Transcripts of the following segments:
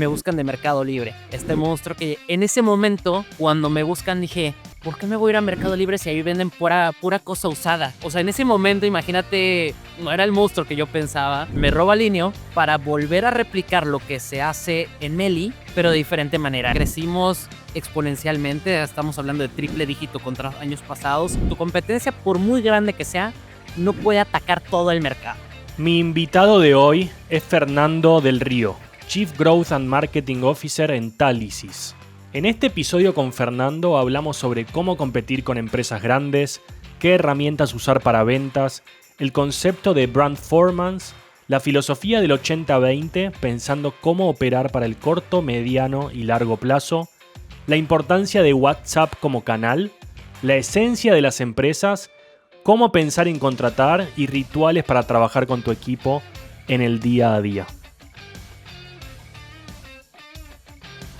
Me buscan de Mercado Libre, este monstruo que en ese momento, cuando me buscan, dije, ¿por qué me voy a ir a Mercado Libre si ahí venden pura cosa usada? O sea, en ese momento, imagínate, no era el monstruo que yo pensaba. Me roba Linio para volver a replicar lo que se hace en Meli, pero de diferente manera. Crecimos exponencialmente, estamos hablando de triple dígito contra años pasados. Tu competencia, por muy grande que sea, no puede atacar todo el mercado. Mi invitado de hoy es Fernando del Río, Chief Growth and Marketing Officer en Talisys. En este episodio con Fernando hablamos sobre cómo competir con empresas grandes, qué herramientas usar para ventas, el concepto de brand performance, la filosofía del 80-20 pensando cómo operar para el corto, mediano y largo plazo, la importancia de WhatsApp como canal, la esencia de las empresas, cómo pensar en contratar y rituales para trabajar con tu equipo en el día a día.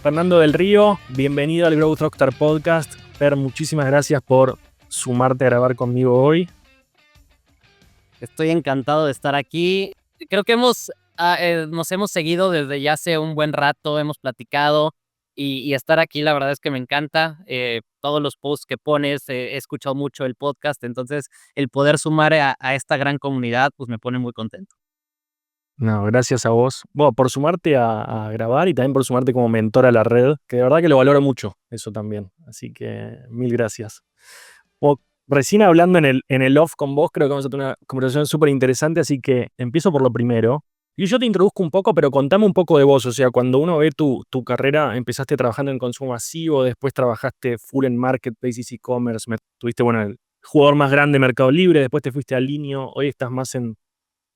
Fernando del Río, bienvenido al Growth Rockstar Podcast. Fer, muchísimas gracias por sumarte a grabar conmigo hoy. Estoy encantado de estar aquí. Creo que nos hemos seguido desde ya hace un buen rato, hemos platicado y estar aquí la verdad es que me encanta. Todos los posts que pones, he escuchado mucho el podcast, entonces el poder sumar a esta gran comunidad pues me pone muy contento. No, gracias a vos. Bueno, por sumarte a grabar y también por sumarte como mentor a la red, que de verdad que lo valoro mucho, eso también. Así que mil gracias. Recién hablando en el off con vos, creo que vamos a tener una conversación súper interesante, así que empiezo por lo primero. Y yo te introduzco un poco, pero contame un poco de vos. O sea, cuando uno ve tu carrera, empezaste trabajando en consumo masivo, después trabajaste full en marketplaces, e-commerce, tuviste, bueno, el jugador más grande de Mercado Libre, después te fuiste a Linio, hoy estás más en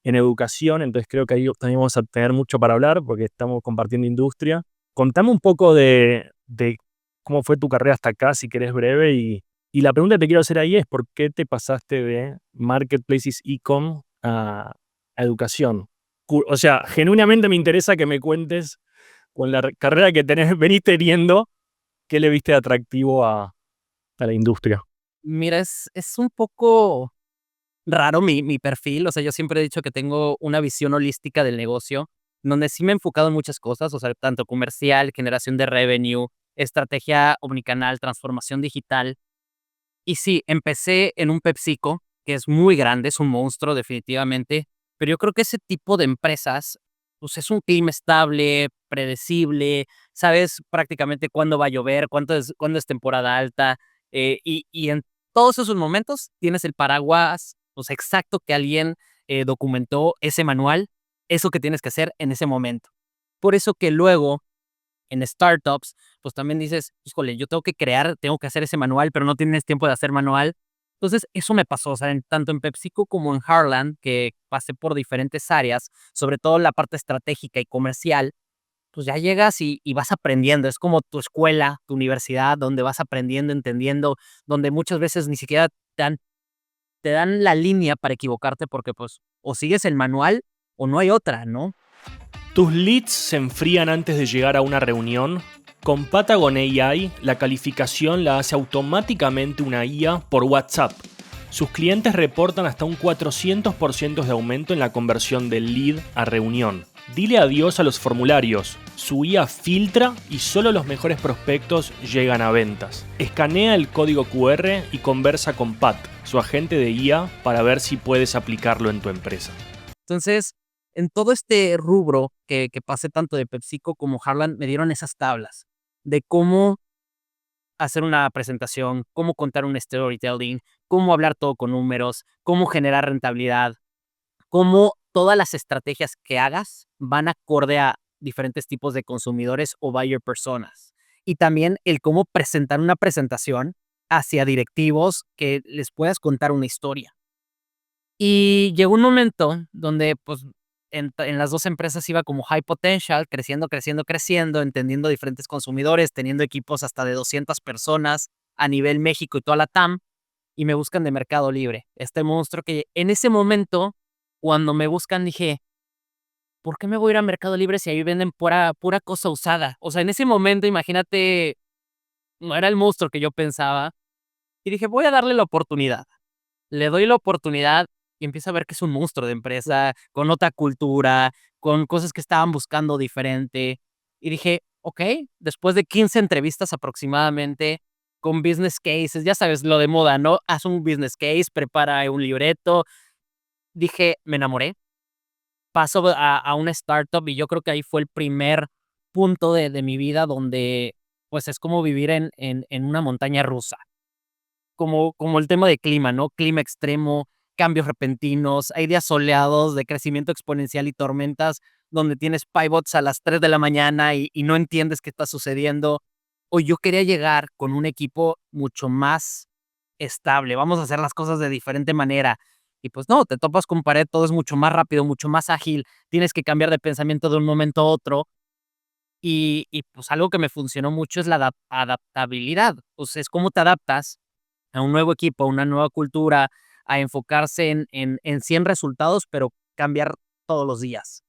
educación, entonces creo que ahí también vamos a tener mucho para hablar porque estamos compartiendo industria. Contame un poco de cómo fue tu carrera hasta acá, si querés breve, y la pregunta que te quiero hacer ahí es ¿por qué te pasaste de marketplaces e-com a educación? O sea, genuinamente me interesa que me cuentes con la carrera que venís teniendo, ¿qué le viste de atractivo a la industria? Mira, es un poco raro mi perfil, o sea, yo siempre he dicho que tengo una visión holística del negocio, donde sí me he enfocado en muchas cosas, o sea, tanto comercial, generación de revenue, estrategia omnicanal, transformación digital. Y sí, empecé en un PepsiCo, que es muy grande, es un monstruo definitivamente, pero yo creo que ese tipo de empresas, pues es un clima estable, predecible, sabes prácticamente cuándo va a llover, cuándo es temporada alta, y en todos esos momentos tienes el paraguas, pues exacto que alguien documentó ese manual, eso que tienes que hacer en ese momento. Por eso que luego en startups, pues también dices, híjole, yo tengo que crear, tengo que hacer ese manual, pero no tienes tiempo de hacer manual. Entonces, eso me pasó, o sea, tanto en PepsiCo como en Heartland, que pasé por diferentes áreas, sobre todo la parte estratégica y comercial, pues ya llegas y vas aprendiendo. Es como tu escuela, tu universidad, donde vas aprendiendo, entendiendo, donde muchas veces ni siquiera te dan la línea para equivocarte porque pues o sigues el manual o no hay otra, ¿no? ¿Tus leads se enfrían antes de llegar a una reunión? Con Patagon AI, la calificación la hace automáticamente una IA por WhatsApp. Sus clientes reportan hasta un 400% de aumento en la conversión del lead a reunión. Dile adiós a los formularios. Su IA filtra y solo los mejores prospectos llegan a ventas. Escanea el código QR y conversa con Pat, su agente de IA, para ver si puedes aplicarlo en tu empresa. Entonces, en todo este rubro que pasé tanto de PepsiCo como Heartland, me dieron esas tablas de cómo hacer una presentación, cómo contar un storytelling, cómo hablar todo con números, cómo generar rentabilidad, cómo todas las estrategias que hagas van acorde a diferentes tipos de consumidores o buyer personas. Y también el cómo presentar una presentación hacia directivos que les puedas contar una historia. Y llegó un momento donde, pues, en las 2 empresas iba como high potential, creciendo, creciendo, creciendo, entendiendo diferentes consumidores, teniendo equipos hasta de 200 personas a nivel México y toda la TAM, y me buscan de Mercado Libre. Este monstruo que en ese momento, cuando me buscan, dije: "¿Por qué me voy a ir a Mercado Libre si ahí venden pura cosa usada?". O sea, en ese momento, imagínate, no era el monstruo que yo pensaba, y dije: "Voy a darle la oportunidad". Le doy la oportunidad y empiezo a ver que es un monstruo de empresa, con otra cultura, con cosas que estaban buscando diferente. Y dije, ok, después de 15 entrevistas aproximadamente, con business cases, ya sabes, lo de moda, ¿no? Haz un business case, prepara un libreto. Dije, me enamoré, paso a una startup y yo creo que ahí fue el primer punto de mi vida donde pues es como vivir en una montaña rusa, como el tema de clima, ¿no? Clima extremo, cambios repentinos, hay días soleados de crecimiento exponencial y tormentas donde tienes pivots a las 3 de la mañana y no entiendes qué está sucediendo. O yo quería llegar con un equipo mucho más estable, vamos a hacer las cosas de diferente manera. Y pues no, te topas con pared, todo es mucho más rápido, mucho más ágil, tienes que cambiar de pensamiento de un momento a otro. Y pues algo que me funcionó mucho es la adaptabilidad. Pues es cómo te adaptas a un nuevo equipo, a una nueva cultura, a enfocarse en 100 resultados, pero cambiar todos los días.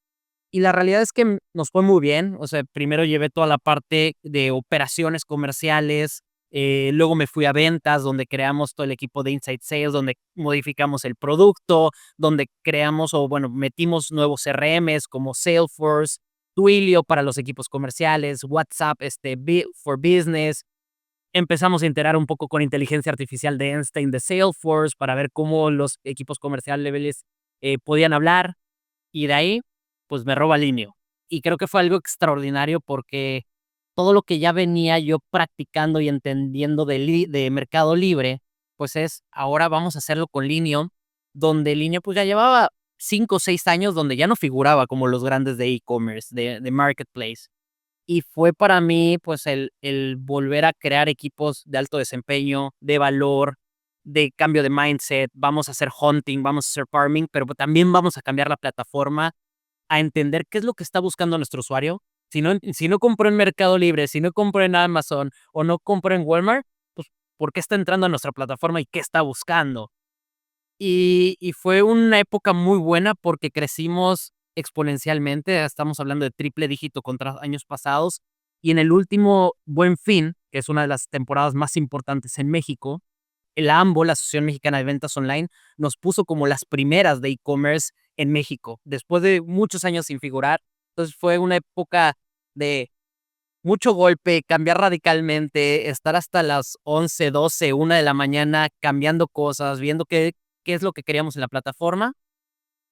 Y la realidad es que nos fue muy bien. O sea, primero llevé toda la parte de operaciones comerciales, luego me fui a ventas, donde creamos todo el equipo de Inside Sales, donde modificamos el producto, donde creamos o, bueno, metimos nuevos CRMs como Salesforce, Twilio para los equipos comerciales, WhatsApp for Business. Empezamos a integrar un poco con inteligencia artificial de Einstein de Salesforce para ver cómo los equipos comerciales podían hablar. Y de ahí, pues me roba Linio. Y creo que fue algo extraordinario porque todo lo que ya venía yo practicando y entendiendo de Mercado Libre, pues es ahora vamos a hacerlo con Linio, donde Linio pues ya llevaba 5 o 6 años donde ya no figuraba como los grandes de e-commerce, de marketplace. Y fue para mí, pues, el volver a crear equipos de alto desempeño, de valor, de cambio de mindset. Vamos a hacer hunting, vamos a hacer farming, pero también vamos a cambiar la plataforma, a entender qué es lo que está buscando nuestro usuario. Si no compró en Mercado Libre, si no compró en Amazon o no compró en Walmart, pues, ¿por qué está entrando a nuestra plataforma y qué está buscando? Y fue una época muy buena porque crecimos exponencialmente, estamos hablando de triple dígito contra años pasados, y en el último Buen Fin, que es una de las temporadas más importantes en México, el AMBO, la Asociación Mexicana de Ventas Online, nos puso como las primeras de e-commerce en México, después de muchos años sin figurar. Entonces fue una época de mucho golpe, cambiar radicalmente, estar hasta las 11, 12, 1 de la mañana cambiando cosas, viendo qué es lo que queríamos en la plataforma.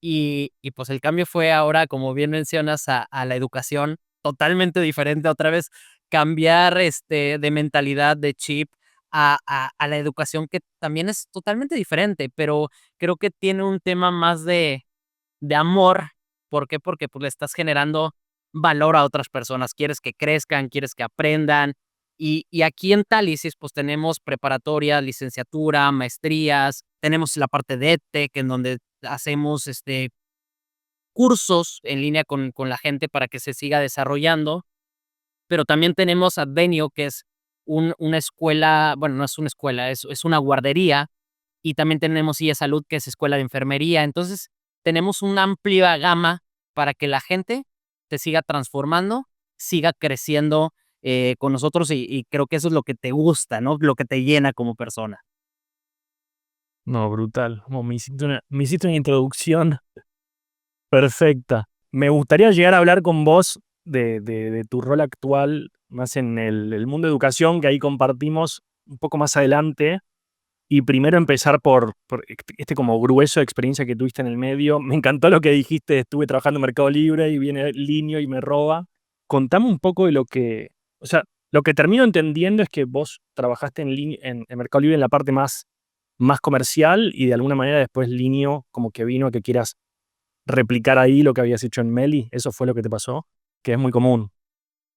Y pues el cambio fue ahora, como bien mencionas, a la educación totalmente diferente. Otra vez cambiar de mentalidad, de chip a la educación que también es totalmente diferente, pero creo que tiene un tema más de amor. ¿Por qué? Porque, pues, le estás generando valor a otras personas. Quieres que crezcan, quieres que aprendan. Y aquí en Talisys, pues, tenemos preparatoria, licenciatura, maestrías, tenemos la parte de EdTech, en donde hacemos, cursos en línea con la gente para que se siga desarrollando, pero también tenemos Advenio, que es una escuela, bueno, no es una escuela, es una guardería, y también tenemos IA Salud, que es escuela de enfermería. Entonces, tenemos una amplia gama para que la gente se siga transformando, siga creciendo, con nosotros, y creo que eso es lo que te gusta, ¿no? Lo que te llena como persona. No, brutal. Como me hiciste una introducción perfecta. Me gustaría llegar a hablar con vos de tu rol actual, más en el mundo de educación, que ahí compartimos un poco más adelante. Y primero empezar por este como grueso de experiencia que tuviste en el medio. Me encantó lo que dijiste, estuve trabajando en Mercado Libre y viene Linio y me roba. Contame un poco de o sea, lo que termino entendiendo es que vos trabajaste en Mercado Libre en la parte más comercial y de alguna manera después Linio como que vino a que quieras replicar ahí lo que habías hecho en Meli. ¿Eso fue lo que te pasó? Que es muy común.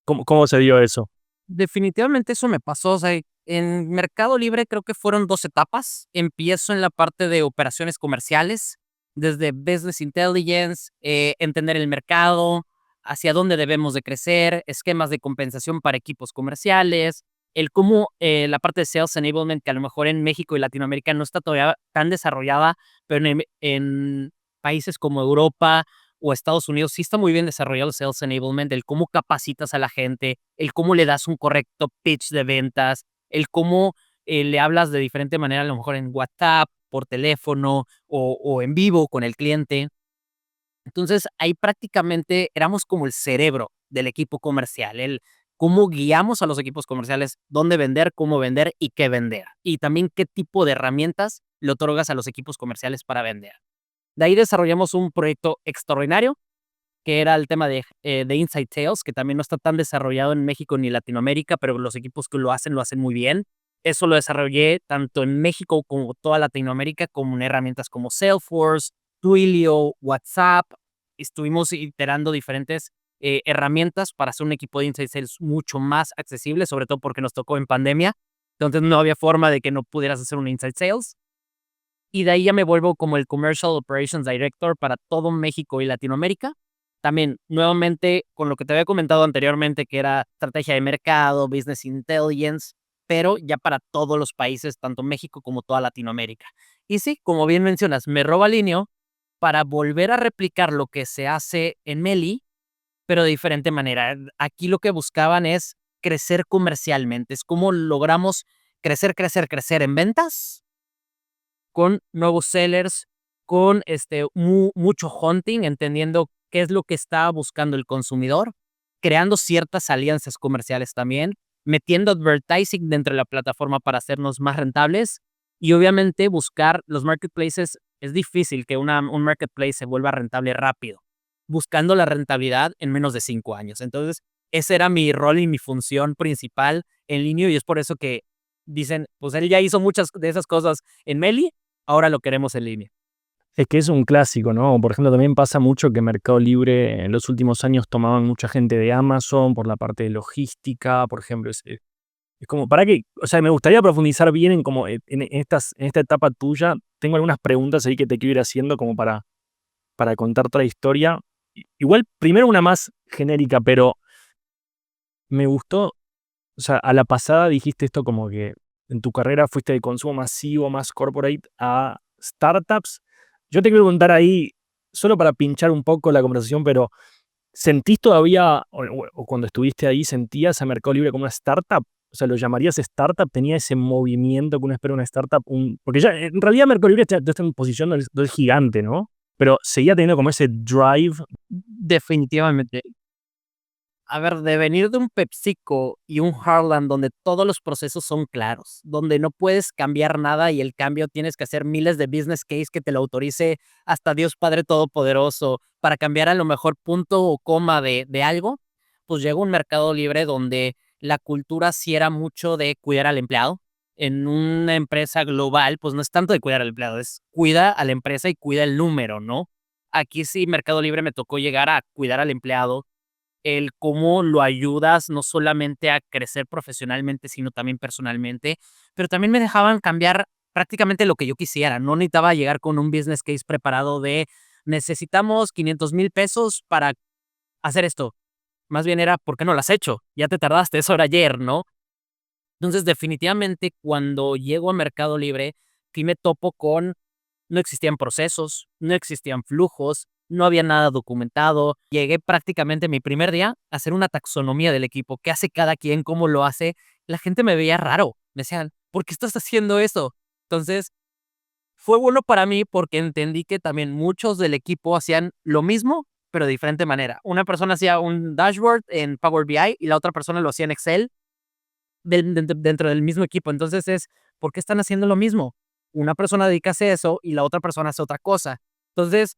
¿Cómo se dio eso? Definitivamente eso me pasó, o sea, en Mercado Libre creo que fueron 2 etapas. Empiezo en la parte de operaciones comerciales, desde business intelligence, entender el mercado, hacia dónde debemos de crecer, esquemas de compensación para equipos comerciales, el cómo, la parte de sales enablement, que a lo mejor en México y Latinoamérica no está todavía tan desarrollada, pero en países como Europa o Estados Unidos sí está muy bien desarrollado el sales enablement, el cómo capacitas a la gente, el cómo le das un correcto pitch de ventas, el cómo le hablas de diferente manera, a lo mejor en WhatsApp, por teléfono o en vivo con el cliente. Entonces, ahí prácticamente éramos como el cerebro del equipo comercial, el cómo guiamos a los equipos comerciales, dónde vender, cómo vender y qué vender. Y también qué tipo de herramientas le otorgas a los equipos comerciales para vender. De ahí desarrollamos un proyecto extraordinario, que era el tema de Inside Sales, que también no está tan desarrollado en México ni Latinoamérica, pero los equipos que lo hacen muy bien. Eso lo desarrollé tanto en México como toda Latinoamérica, como en herramientas como Salesforce, Twilio, WhatsApp. Estuvimos iterando diferentes herramientas para hacer un equipo de Inside Sales mucho más accesible, sobre todo porque nos tocó en pandemia. Entonces no había forma de que no pudieras hacer un Inside Sales. Y de ahí ya me vuelvo como el Commercial Operations Director para todo México y Latinoamérica. También, nuevamente, con lo que te había comentado anteriormente, que era estrategia de mercado, business intelligence, pero ya para todos los países, tanto México como toda Latinoamérica. Y sí, como bien mencionas, me roba Linio para volver a replicar lo que se hace en Meli, pero de diferente manera. Aquí lo que buscaban es crecer comercialmente. Es cómo logramos crecer, crecer, crecer en ventas con nuevos sellers, con mucho hunting, entendiendo qué es lo que está buscando el consumidor, creando ciertas alianzas comerciales también, metiendo advertising dentro de la plataforma para hacernos más rentables y obviamente buscar los marketplaces. Es difícil que un marketplace se vuelva rentable rápido, buscando la rentabilidad en menos de 5 años. Entonces, ese era mi rol y mi función principal en línea y es por eso que dicen, pues él ya hizo muchas de esas cosas en Meli, ahora lo queremos en línea. Es que es un clásico, ¿no? Por ejemplo, también pasa mucho que Mercado Libre en los últimos años tomaban mucha gente de Amazon por la parte de logística, por ejemplo. Es como, para que, o sea, me gustaría profundizar bien en como en esta etapa tuya. Tengo algunas preguntas ahí que te quiero ir haciendo como para contar toda la historia. Igual, primero una más genérica, pero me gustó, o sea, a la pasada dijiste esto como que en tu carrera fuiste de consumo masivo, más corporate, a startups. Yo te quiero preguntar ahí, solo para pinchar un poco la conversación, pero ¿sentís todavía, o cuando estuviste ahí, sentías a Mercado Libre como una startup? O sea, ¿lo llamarías startup? ¿Tenía ese movimiento que uno espera de una startup? Porque ya, en realidad Mercado Libre ya está en posición del gigante, ¿no? Pero seguía teniendo como ese drive. Definitivamente. A ver, de venir de un PepsiCo y un Heartland donde todos los procesos son claros, donde no puedes cambiar nada y el cambio tienes que hacer miles de business case que te lo autorice hasta Dios Padre Todopoderoso para cambiar a lo mejor punto o coma de algo, pues llega un Mercado Libre donde la cultura sí era mucho de cuidar al empleado. En una empresa global, pues no es tanto de cuidar al empleado, es cuida a la empresa y cuida el número, ¿no? Aquí sí, Mercado Libre me tocó llegar a cuidar al empleado, el cómo lo ayudas no solamente a crecer profesionalmente, sino también personalmente, pero también me dejaban cambiar prácticamente lo que yo quisiera. No necesitaba llegar con un business case preparado de necesitamos 500,000 pesos para hacer esto. Más bien era, ¿por qué no lo has hecho? Ya te tardaste, eso era ayer, ¿no? Entonces, definitivamente, cuando llego a Mercado Libre, sí me topo con no existían procesos, no existían flujos, no había nada documentado. Llegué prácticamente mi primer día a hacer una taxonomía del equipo, qué hace cada quien, cómo lo hace. La gente me veía raro, me decían, ¿por qué estás haciendo eso? Entonces, fue bueno para mí porque entendí que también muchos del equipo hacían lo mismo, pero de diferente manera. Una persona hacía un dashboard en Power BI y la otra persona lo hacía en Excel dentro del mismo equipo. Entonces es, ¿por qué están haciendo lo mismo? Una persona dedica a eso y la otra persona hace otra cosa. Entonces,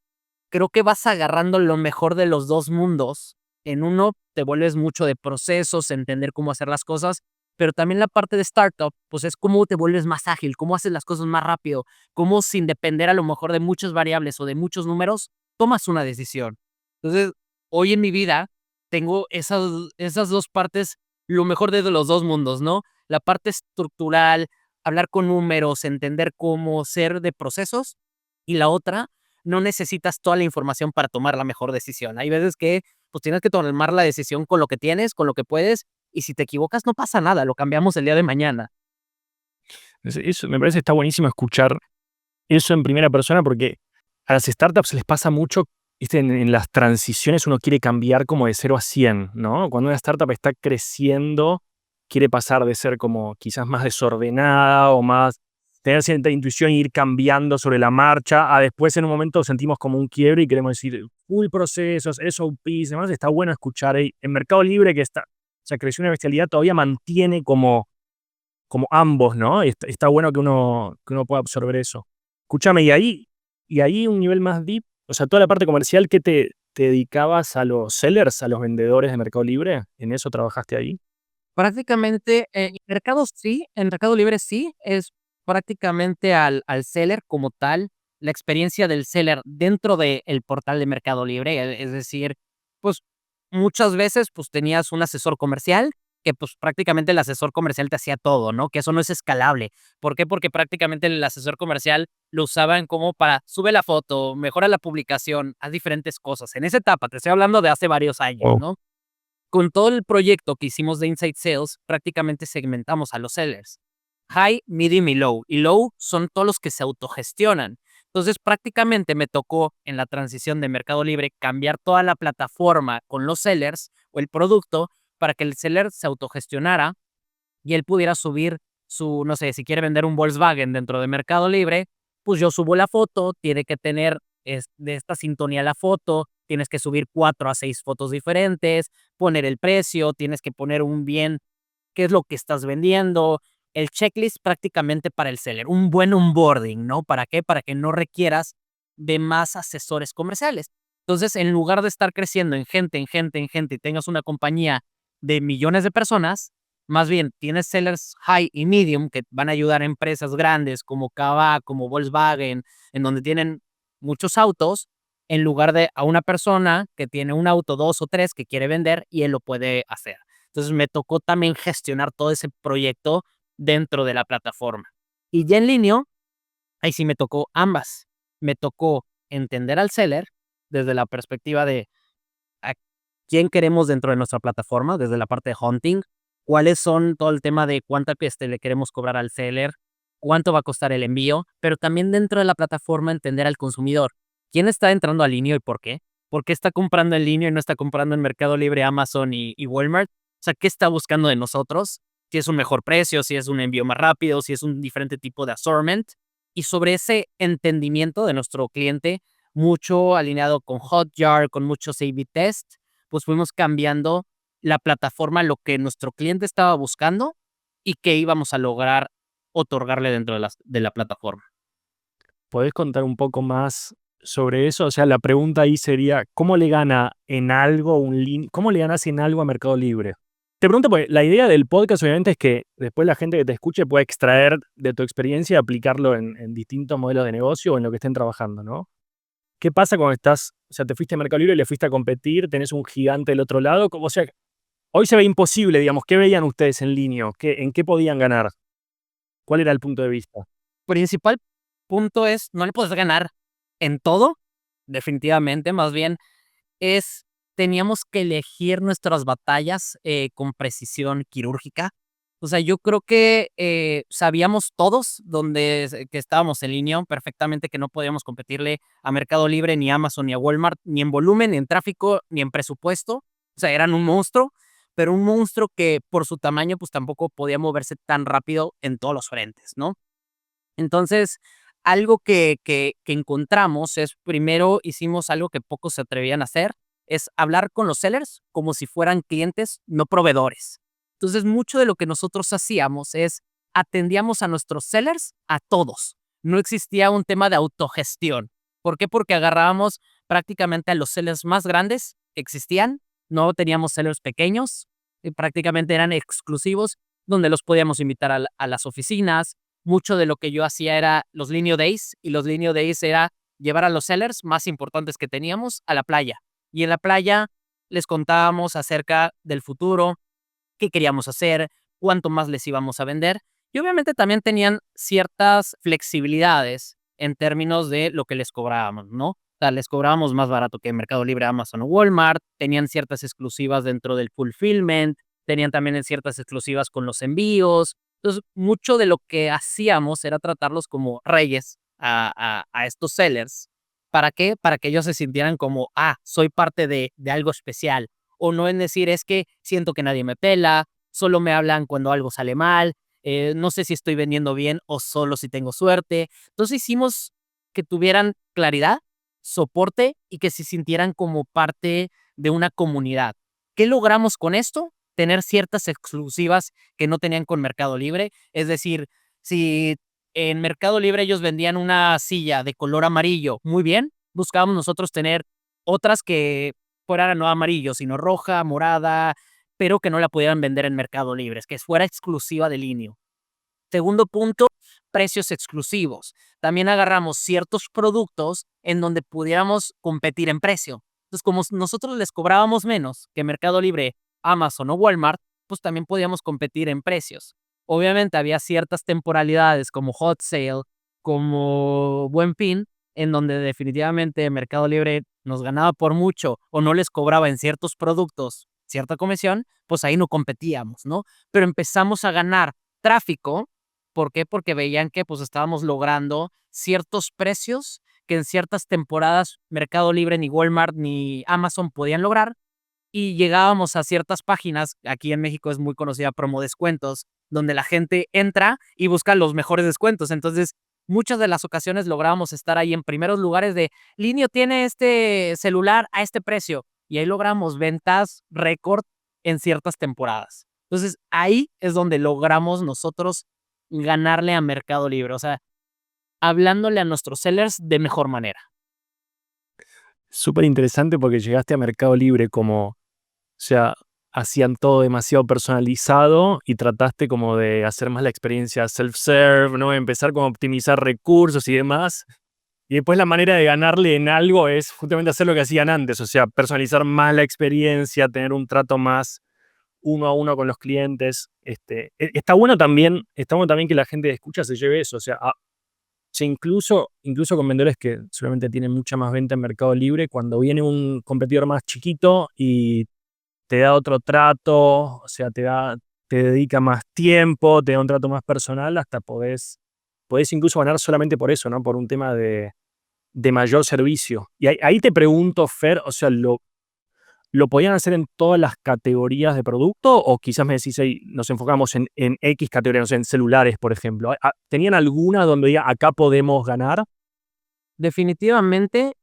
creo que vas agarrando lo mejor de los dos mundos. En uno te vuelves mucho de procesos, entender cómo hacer las cosas, pero también la parte de startup, pues es cómo te vuelves más ágil, cómo haces las cosas más rápido, cómo sin depender a lo mejor de muchas variables o de muchos números, tomas una decisión. Entonces, hoy en mi vida tengo esas dos partes, lo mejor de los dos mundos, ¿no? La parte estructural, hablar con números, entender cómo ser de procesos, y la otra, no necesitas toda la información para tomar la mejor decisión. Hay veces que pues tienes que tomar la decisión con lo que tienes, con lo que puedes, y si te equivocas no pasa nada, lo cambiamos el día de mañana. Eso me parece que está buenísimo escuchar eso en primera persona porque a las startups les pasa mucho, ¿viste? En las transiciones uno quiere cambiar como de 0 a 100, ¿no? Cuando una startup está creciendo, quiere pasar de ser como quizás más desordenada o más tener cierta intuición e ir cambiando sobre la marcha, a después en un momento sentimos como un quiebre y queremos decir, full procesos, SOPs, demás, está bueno escuchar. En Mercado Libre, que está, o sea, creció una bestialidad, todavía mantiene como ambos, ¿no? Está bueno que uno pueda absorber eso. Escúchame, y ahí un nivel más deep, o sea, toda la parte comercial, que te dedicabas a los sellers, a los vendedores de Mercado Libre, ¿en eso trabajaste ahí? Prácticamente, en Mercado Libre sí, es prácticamente al seller como tal, la experiencia del seller dentro del portal de Mercado Libre, es decir, pues, muchas veces, pues, tenías un asesor comercial que, pues, prácticamente el asesor comercial te hacía todo, ¿no? Que eso no es escalable, ¿por qué? Porque prácticamente el asesor comercial lo usaban como para sube la foto, mejora la publicación, haz diferentes cosas. En esa etapa, te estoy hablando de hace varios años, Wow. ¿no? Con todo el proyecto que hicimos de Inside Sales, prácticamente segmentamos a los sellers. High, medium y low. Y low son todos los que se autogestionan. Entonces, prácticamente me tocó en la transición de Mercado Libre cambiar toda la plataforma con los sellers o el producto para que el seller se autogestionara y él pudiera subir su, no sé, si quiere vender un Volkswagen dentro de Mercado Libre, pues yo subo la foto, tiene que tener de esta sintonía la foto, tienes que subir 4 a 6 fotos diferentes, poner el precio, tienes que poner un bien qué es lo que estás vendiendo, el checklist prácticamente para el seller, un buen onboarding, ¿no? ¿Para qué? Para que no requieras de más asesores comerciales. Entonces, en lugar de estar creciendo en gente, en gente, en gente, y tengas una compañía de millones de personas, más bien tienes sellers high y medium que van a ayudar a empresas grandes como Kavak, como Volkswagen, en donde tienen muchos autos, en lugar de a una persona que tiene un auto, 2 o 3 que quiere vender y él lo puede hacer. Entonces me tocó también gestionar todo ese proyecto dentro de la plataforma. Y ya en línea, ahí sí me tocó ambas. Me tocó entender al seller desde la perspectiva de a quién queremos dentro de nuestra plataforma, desde la parte de hunting, cuáles son todo el tema de cuánto le queremos cobrar al seller, cuánto va a costar el envío, pero también dentro de la plataforma entender al consumidor. ¿Quién está entrando a línea y por qué? ¿Por qué está comprando en línea y no está comprando en Mercado Libre, Amazon y Walmart? O sea, ¿qué está buscando de nosotros? Si es un mejor precio, si es un envío más rápido, si es un diferente tipo de assortment. Y sobre ese entendimiento de nuestro cliente, mucho alineado con Hotjar, con muchos A/B test, pues fuimos cambiando la plataforma, lo que nuestro cliente estaba buscando y que íbamos a lograr otorgarle dentro de la plataforma. ¿Podés contar un poco más sobre eso? O sea, la pregunta ahí sería, ¿cómo le gana en algo cómo le ganas en algo a Mercado Libre? Te pregunto porque la idea del podcast obviamente es que después la gente que te escuche pueda extraer de tu experiencia y aplicarlo en distintos modelos de negocio o en lo que estén trabajando, ¿no? ¿Qué pasa cuando o sea, te fuiste a Mercado Libre y le fuiste a competir, tenés un gigante del otro lado? O sea, hoy se ve imposible, digamos. ¿Qué veían ustedes en línea? ¿En qué podían ganar? ¿Cuál era el punto de vista? Principal punto es, no le puedes ganar en todo, definitivamente, más bien es, teníamos que elegir nuestras batallas con precisión quirúrgica. O sea, yo creo que sabíamos todos que estábamos en línea perfectamente que no podíamos competirle a Mercado Libre, ni a Amazon, ni a Walmart, ni en volumen, ni en tráfico, ni en presupuesto. O sea, eran un monstruo, pero un monstruo que por su tamaño, pues tampoco podía moverse tan rápido en todos los frentes, ¿no? Entonces, algo que encontramos es, primero hicimos algo que pocos se atrevían a hacer, es hablar con los sellers como si fueran clientes, no proveedores. Entonces, mucho de lo que nosotros hacíamos es atendíamos a nuestros sellers a todos. No existía un tema de autogestión. ¿Por qué? Porque agarrábamos prácticamente a los sellers más grandes que existían, no teníamos sellers pequeños, prácticamente eran exclusivos, donde los podíamos invitar a las oficinas. Mucho de lo que yo hacía era los Linio Days, y los Linio Days era llevar a los sellers más importantes que teníamos a la playa. Y en la playa les contábamos acerca del futuro, qué queríamos hacer, cuánto más les íbamos a vender. Y obviamente también tenían ciertas flexibilidades en términos de lo que les cobrábamos, ¿no? O sea, les cobrábamos más barato que Mercado Libre, Amazon o Walmart, tenían ciertas exclusivas dentro del fulfillment, tenían también ciertas exclusivas con los envíos. Entonces, mucho de lo que hacíamos era tratarlos como reyes a estos sellers. ¿Para qué? Para que ellos se sintieran como, soy parte de algo especial. O no en decir, es que siento que nadie me pela, solo me hablan cuando algo sale mal, no sé si estoy vendiendo bien o solo si tengo suerte. Entonces hicimos que tuvieran claridad soporte y que se sintieran como parte de una comunidad. ¿Qué logramos con esto? Tener ciertas exclusivas que no tenían con Mercado Libre. Es decir, si en Mercado Libre ellos vendían una silla de color amarillo, muy bien, buscábamos nosotros tener otras que fueran no amarillo, sino roja, morada, pero que no la pudieran vender en Mercado Libre, que fuera exclusiva de Linio. Segundo punto, precios exclusivos. También agarramos ciertos productos en donde pudiéramos competir en precio. Entonces, como nosotros les cobrábamos menos que Mercado Libre, Amazon o Walmart, pues también podíamos competir en precios. Obviamente había ciertas temporalidades como Hot Sale, como Buen Fin, en donde definitivamente Mercado Libre nos ganaba por mucho o no les cobraba en ciertos productos cierta comisión, pues ahí no competíamos, ¿no? Pero empezamos a ganar tráfico. ¿Por qué? Porque veían que pues estábamos logrando ciertos precios que en ciertas temporadas Mercado Libre, ni Walmart, ni Amazon podían lograr, y llegábamos a ciertas páginas, aquí en México es muy conocida Promo Descuentos, donde la gente entra y busca los mejores descuentos. Entonces, muchas de las ocasiones lográbamos estar ahí en primeros lugares de Linio tiene este celular a este precio, y ahí logramos ventas récord en ciertas temporadas. Entonces, ahí es donde logramos nosotros ganarle a Mercado Libre, o sea, hablándole a nuestros sellers de mejor manera. Súper interesante porque llegaste a Mercado Libre como, o sea, hacían todo demasiado personalizado y trataste como de hacer más la experiencia self-serve, ¿no? Empezar como a optimizar recursos y demás. Y después la manera de ganarle en algo es justamente hacer lo que hacían antes, o sea, personalizar más la experiencia, tener un trato más uno a uno con los clientes. Está bueno también que la gente escucha se lleve eso, o sea, incluso con vendedores que seguramente tienen mucha más venta en Mercado Libre, cuando viene un competidor más chiquito y te da otro trato, o sea, te dedica más tiempo, te da un trato más personal, hasta podés incluso ganar solamente por eso, ¿no? Por un tema de mayor servicio. Y ahí te pregunto, Fer, o sea, ¿lo podían hacer en todas las categorías de producto? O quizás me decís, ahí nos enfocamos en X categorías, no sé, en celulares, por ejemplo. ¿Tenían alguna donde diga, acá podemos ganar? Definitivamente,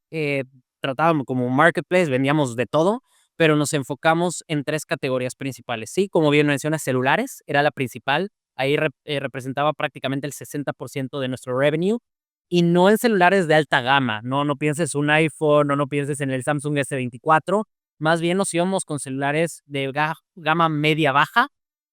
tratábamos como un marketplace, vendíamos de todo, pero nos enfocamos en 3 categorías principales. Sí, como bien mencionas, celulares era la principal, ahí representaba prácticamente el 60% de nuestro revenue, y no en celulares de alta gama, no pienses un iPhone, no pienses en el Samsung S24, más bien nos íbamos con celulares de gama media baja,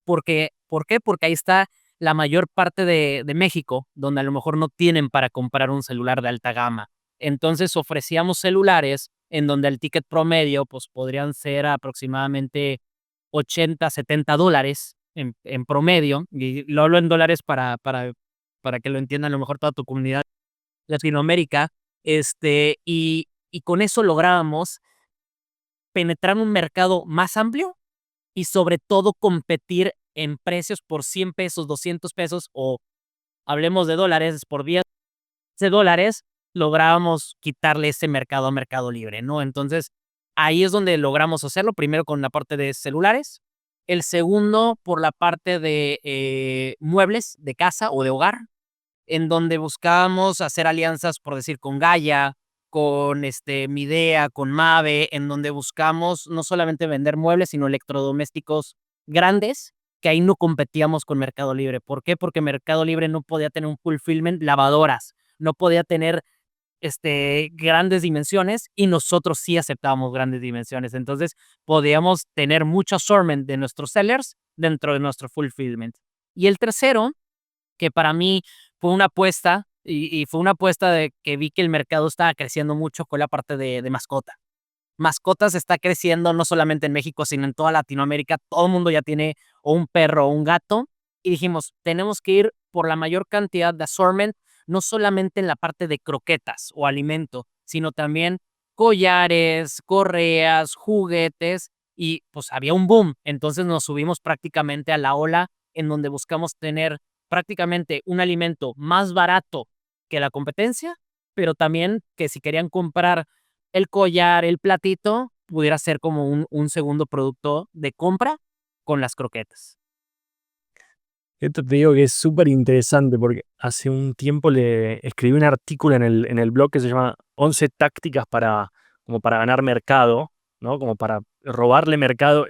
¿por qué? Porque ahí está la mayor parte de México, donde a lo mejor no tienen para comprar un celular de alta gama. Entonces ofrecíamos celulares en donde el ticket promedio pues podrían ser aproximadamente 80, $70 en promedio, y lo hablo en dólares para que lo entienda a lo mejor toda tu comunidad Latinoamérica, y con eso lográbamos penetrar un mercado más amplio y sobre todo competir en precios por 100 pesos, 200 pesos o hablemos de dólares, por 10 de dólares, lográbamos quitarle ese mercado a Mercado Libre, ¿no? Entonces, ahí es donde logramos hacerlo, primero con la parte de celulares, el segundo por la parte de muebles de casa o de hogar, en donde buscábamos hacer alianzas, por decir, con Gaia, con Midea, con Mave, en donde buscamos no solamente vender muebles, sino electrodomésticos grandes, que ahí no competíamos con Mercado Libre. ¿Por qué? Porque Mercado Libre no podía tener un fulfillment, lavadoras, no podía tener grandes dimensiones, y nosotros sí aceptábamos grandes dimensiones. Entonces, podíamos tener mucho assortment de nuestros sellers dentro de nuestro fulfillment. Y el tercero, que para mí fue una apuesta, y fue una apuesta de que vi que el mercado estaba creciendo mucho con la parte de mascota. Mascotas está creciendo no solamente en México, sino en toda Latinoamérica. Todo el mundo ya tiene o un perro o un gato. Y dijimos, tenemos que ir por la mayor cantidad de assortment, no solamente en la parte de croquetas o alimento, sino también collares, correas, juguetes. Y pues había un boom. Entonces nos subimos prácticamente a la ola en donde buscamos tener prácticamente un alimento más barato que la competencia, pero también que si querían comprar el collar, el platito, pudiera ser como un segundo producto de compra con las croquetas. Esto te digo que es súper interesante porque hace un tiempo le escribí un artículo en el blog que se llama 11 tácticas como para ganar mercado, ¿no? Como para robarle mercado.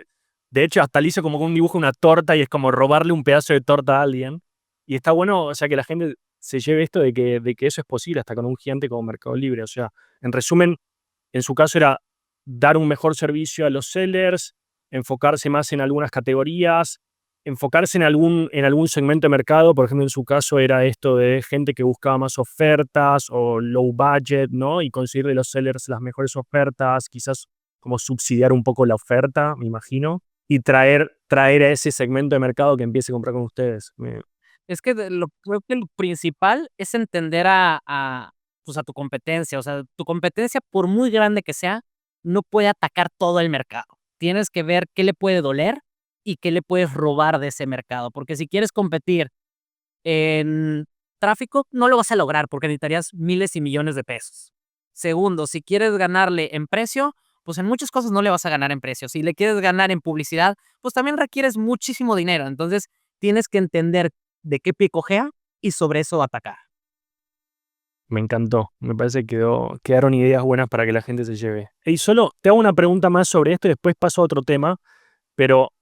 De hecho, hasta le hice como un dibujo, una torta, y es como robarle un pedazo de torta a alguien. Y está bueno, o sea, que la gente se lleve esto de que eso es posible hasta con un gigante como Mercado Libre. O sea, en resumen, en su caso era dar un mejor servicio a los sellers, enfocarse más en algunas categorías, enfocarse en algún segmento de mercado. Por ejemplo, en su caso era esto de gente que buscaba más ofertas o low budget, ¿no? Y conseguir de los sellers las mejores ofertas, quizás como subsidiar un poco la oferta, me imagino, y traer a ese segmento de mercado que empiece a comprar con ustedes. Es que creo que lo principal es entender pues, a tu competencia. O sea, tu competencia, por muy grande que sea, no puede atacar todo el mercado. Tienes que ver qué le puede doler y qué le puedes robar de ese mercado. Porque si quieres competir en tráfico, no lo vas a lograr porque necesitarías miles y millones de pesos. Segundo, si quieres ganarle en precio, pues en muchas cosas no le vas a ganar en precio. Si le quieres ganar en publicidad, pues también requieres muchísimo dinero. Entonces, tienes que entender de qué pie cojea y sobre eso atacar. Me encantó. Me parece que quedaron ideas buenas para que la gente se lleve. Y solo te hago una pregunta más sobre esto y después paso a otro tema. Pero,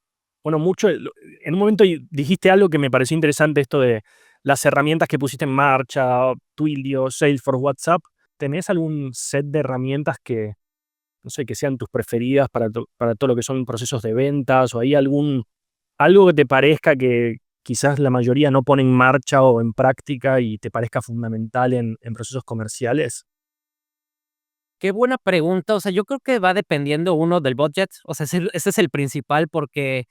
bueno, en un momento dijiste algo que me pareció interesante, esto de las herramientas que pusiste en marcha, Twilio, Salesforce, WhatsApp. ¿Tenés algún set de herramientas que, no sé, que sean tus preferidas para todo lo que son procesos de ventas? ¿O hay algo que te parezca que quizás la mayoría no pone en marcha o en práctica y te parezca fundamental en procesos comerciales? Qué buena pregunta. O sea, yo creo que va dependiendo uno del budget. O sea, ese es el principal porque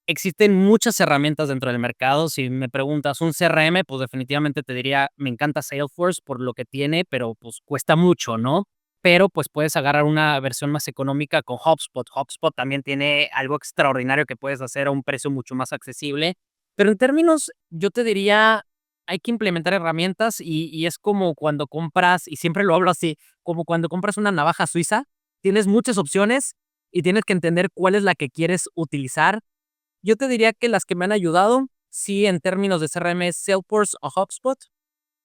existen muchas herramientas dentro del mercado. Si me preguntas un CRM, pues definitivamente te diría, me encanta Salesforce por lo que tiene, pero pues cuesta mucho, ¿no? Pero pues puedes agarrar una versión más económica con HubSpot. HubSpot también tiene algo extraordinario que puedes hacer a un precio mucho más accesible. Pero en términos, yo te diría, hay que implementar herramientas y es como cuando compras, y siempre lo hablo así, como cuando compras una navaja suiza, tienes muchas opciones y tienes que entender cuál es la que quieres utilizar. Yo te diría que las que me han ayudado, sí, en términos de CRM es Salesforce o HubSpot.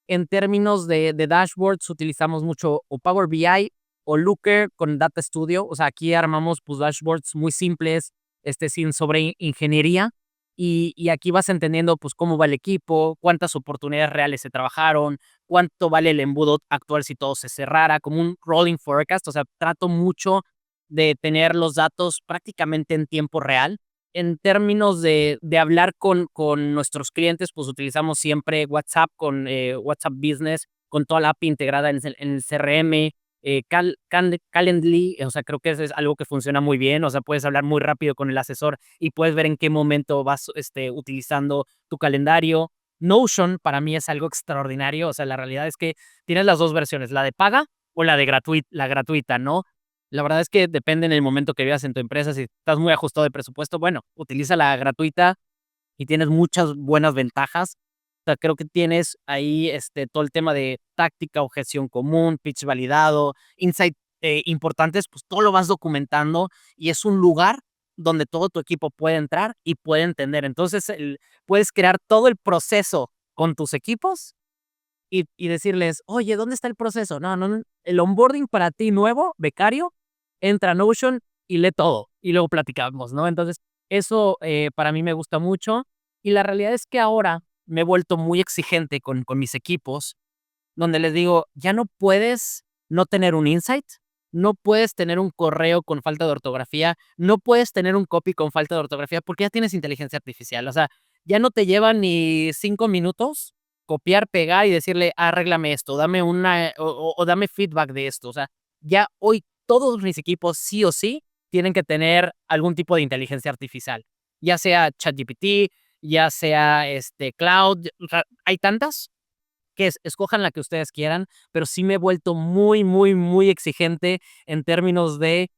En términos de dashboards, utilizamos mucho o Power BI o Looker con Data Studio. O sea, aquí armamos pues, dashboards muy simples, sin sobre ingeniería. Y aquí vas entendiendo pues, cómo va el equipo, cuántas oportunidades reales se trabajaron, cuánto vale el embudo actual si todo se cerrara, como un rolling forecast. O sea, trato mucho de tener los datos prácticamente en tiempo real. En términos de hablar con nuestros clientes, pues utilizamos siempre WhatsApp con WhatsApp Business, con toda la API integrada en el CRM, Calendly. O sea, creo que eso es algo que funciona muy bien. O sea, puedes hablar muy rápido con el asesor y puedes ver en qué momento vas utilizando tu calendario. Notion para mí es algo extraordinario. O sea, la realidad es que tienes las dos versiones, la de paga o la gratuita, ¿no? La verdad es que depende en el momento que vivas en tu empresa. Si estás muy ajustado de presupuesto, bueno, utiliza la gratuita y tienes muchas buenas ventajas. O sea, creo que tienes ahí todo el tema de táctica, objeción común, pitch validado, insight importantes, pues todo lo vas documentando y es un lugar donde todo tu equipo puede entrar y puede entender. Entonces, puedes crear todo el proceso con tus equipos y decirles, oye, ¿dónde está el proceso? No, no, no, el onboarding para ti nuevo, becario, entra a Notion y lee todo y luego platicamos, ¿no? Entonces, eso para mí me gusta mucho y la realidad es que ahora me he vuelto muy exigente con mis equipos, donde les digo, ya no puedes no tener un insight, no puedes tener un correo con falta de ortografía, no puedes tener un copy con falta de ortografía porque ya tienes inteligencia artificial. O sea, ya no te llevan ni 5 minutos copiar, pegar y decirle, arréglame esto, dame o dame feedback de esto. O sea, ya hoy todos mis equipos sí o sí tienen que tener algún tipo de inteligencia artificial, ya sea ChatGPT, ya sea Cloud. O sea, hay tantas que escojan la que ustedes quieran, pero sí me he vuelto muy, muy, muy exigente en términos de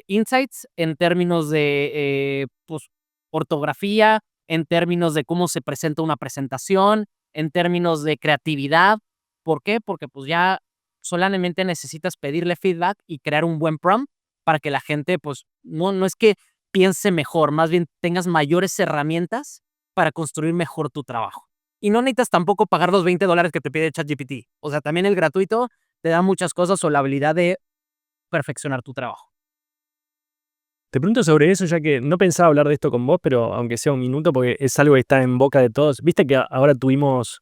insights, en términos de pues, ortografía, en términos de cómo se presenta una presentación, en términos de creatividad. ¿Por qué? Porque pues ya solamente necesitas pedirle feedback y crear un buen prompt para que la gente, pues, no es que piense mejor, más bien tengas mayores herramientas para construir mejor tu trabajo. Y no necesitas tampoco pagar los $20 que te pide ChatGPT. O sea, también el gratuito te da muchas cosas o la habilidad de perfeccionar tu trabajo. Te pregunto sobre eso, ya que no pensaba hablar de esto con vos, pero aunque sea un minuto, porque es algo que está en boca de todos. Viste que ahora tuvimos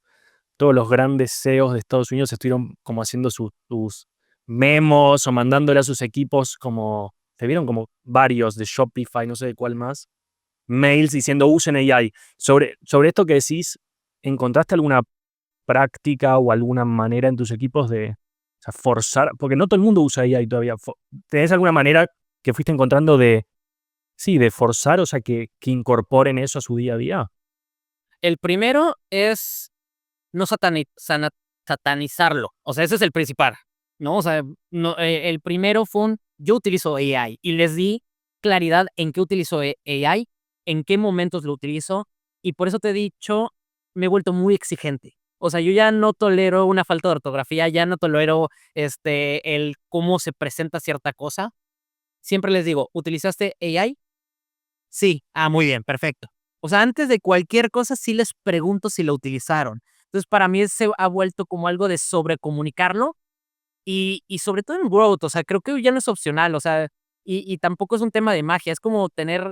todos los grandes CEOs de Estados Unidos estuvieron como haciendo sus memos o mandándole a sus equipos como, te vieron como varios de Shopify, no sé de cuál más, mails diciendo usen AI. Sobre esto que decís, ¿encontraste alguna práctica o alguna manera en tus equipos de, o sea, forzar? Porque no todo el mundo usa AI todavía. ¿Tenés alguna manera que fuiste encontrando de, sí, de forzar, o sea, que incorporen eso a su día a día? El primero es no satanizarlo. O sea, ese es el principal, ¿no? O sea, no, el primero fue yo utilizo AI y les di claridad en qué utilizo AI, en qué momentos lo utilizo y por eso te he dicho, me he vuelto muy exigente. O sea, yo ya no tolero una falta de ortografía, ya no tolero el cómo se presenta cierta cosa. Siempre les digo, ¿utilizaste AI? Sí, muy bien, perfecto. O sea, antes de cualquier cosa, sí les pregunto si lo utilizaron. Entonces, para mí se ha vuelto como algo de sobrecomunicarlo y sobre todo en growth, o sea, creo que ya no es opcional, o sea, y tampoco es un tema de magia, es como tener,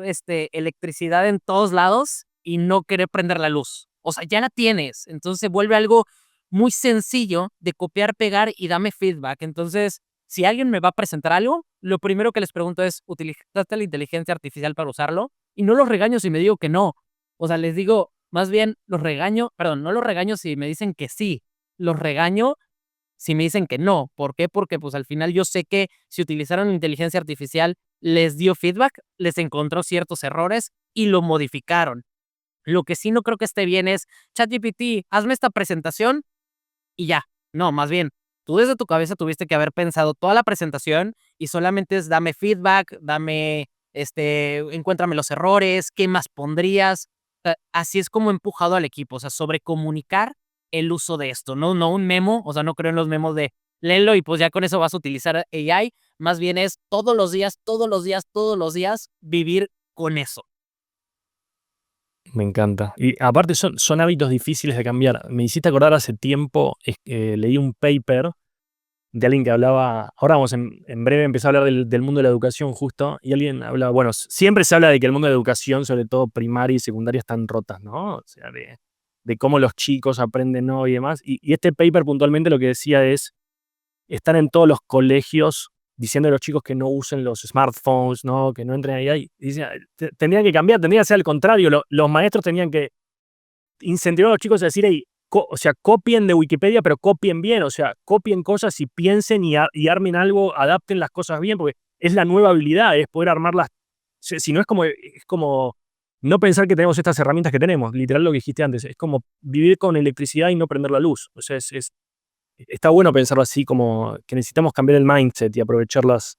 electricidad en todos lados y no querer prender la luz. O sea, ya la tienes, entonces se vuelve algo muy sencillo de copiar, pegar y dame feedback. Entonces, si alguien me va a presentar algo, lo primero que les pregunto es, ¿utilizaste la inteligencia artificial para usarlo? Y no los regaño si me digo que no. O sea, les digo, más bien los regaño, perdón, no los regaño si me dicen que sí, los regaño si me dicen que no. ¿Por qué? Porque pues al final yo sé que si utilizaron inteligencia artificial, les dio feedback, les encontró ciertos errores y lo modificaron. Lo que sí no creo que esté bien es, ChatGPT, hazme esta presentación y ya. No, más bien, tú desde tu cabeza tuviste que haber pensado toda la presentación y solamente es dame feedback, dame, encuéntrame los errores, qué más pondrías. Así es como he empujado al equipo, o sea, sobre comunicar el uso de esto, no un memo, o sea, no creo en los memos de léelo y pues ya con eso vas a utilizar AI, más bien es todos los días, todos los días, todos los días vivir con eso. Me encanta. Y aparte son hábitos difíciles de cambiar. Me hiciste acordar hace tiempo, leí un paper de alguien que hablaba, ahora vamos en breve empezar a hablar del mundo de la educación justo, y alguien hablaba, bueno, siempre se habla de que el mundo de la educación, sobre todo primaria y secundaria, están rotas, ¿no? O sea, de cómo los chicos aprenden hoy y demás. Y este paper puntualmente lo que decía es, están en todos los colegios diciendo a los chicos que no usen los smartphones, ¿no? Que no entren ahí. Y decía, tendrían que cambiar, tendría que ser al contrario. Los maestros tenían que incentivar a los chicos a decir, hey, o sea, copien de Wikipedia, pero copien bien, o sea, copien cosas y piensen y armen algo, adapten las cosas bien, porque es la nueva habilidad, es poder armarlas. Si no es como no pensar que tenemos estas herramientas que tenemos, literal lo que dijiste antes, es como vivir con electricidad y no prender la luz. O sea, está bueno pensarlo así, como que necesitamos cambiar el mindset y aprovechar las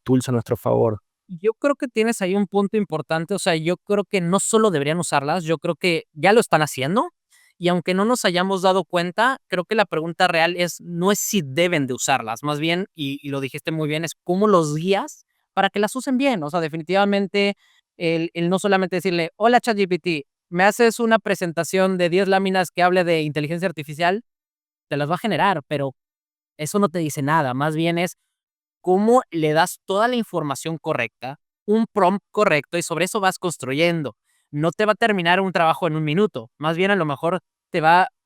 tools a nuestro favor. Yo creo que tienes ahí un punto importante, o sea, yo creo que no solo deberían usarlas, yo creo que ya lo están haciendo y aunque no nos hayamos dado cuenta, creo que la pregunta real no es si deben de usarlas, más bien, y lo dijiste muy bien, es cómo los guías para que las usen bien, o sea, definitivamente el no solamente decirle, hola ChatGPT, me haces una presentación de 10 láminas que hable de inteligencia artificial, te las va a generar, pero eso no te dice nada, más bien es cómo le das toda la información correcta, un prompt correcto y sobre eso vas construyendo. No te va a terminar un trabajo en un minuto, más bien a lo mejor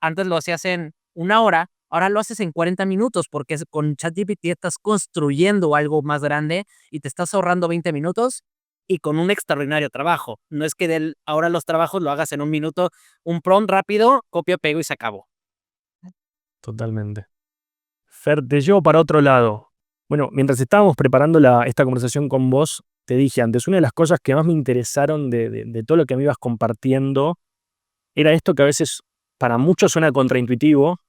antes lo hacías en una hora, ahora lo haces en 40 minutos porque con ChatGPT estás construyendo algo más grande y te estás ahorrando 20 minutos y con un extraordinario trabajo. No es que ahora los trabajos lo hagas en un minuto, un prompt rápido, copio, pego y se acabó. Totalmente. Fer, te llevo para otro lado. Bueno, mientras estábamos preparando esta conversación con vos, te dije antes, una de las cosas que más me interesaron de todo lo que me ibas compartiendo era esto que a veces para muchos suena contraintuitivo.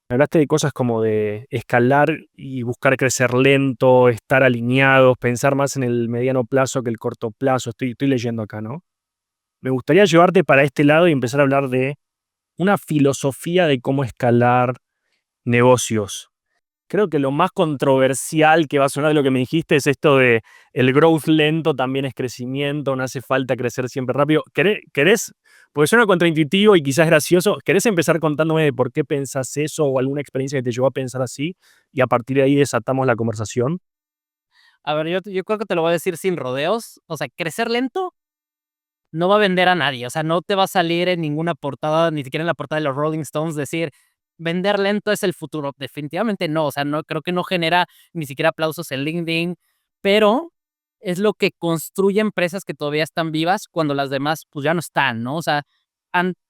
Me hablaste de cosas como de escalar y buscar crecer lento, estar alineados, pensar más en el mediano plazo que el corto plazo. Estoy leyendo acá, ¿no? Me gustaría llevarte para este lado y empezar a hablar de una filosofía de cómo escalar negocios. Creo que lo más controversial que va a sonar de lo que me dijiste es esto de el growth lento también es crecimiento, no hace falta crecer siempre rápido. ¿Querés? Porque suena contraintuitivo y quizás gracioso. ¿Querés empezar contándome de por qué pensás eso o alguna experiencia que te llevó a pensar así? Y a partir de ahí desatamos la conversación. A ver, yo creo que te lo voy a decir sin rodeos. O sea, crecer lento no va a vender a nadie. O sea, no te va a salir en ninguna portada, ni siquiera en la portada de los Rolling Stones, decir vender lento es el futuro. Definitivamente no. O sea, no creo que no genera ni siquiera aplausos en LinkedIn, pero es lo que construye empresas que todavía están vivas cuando las demás pues ya no están, ¿no? O sea,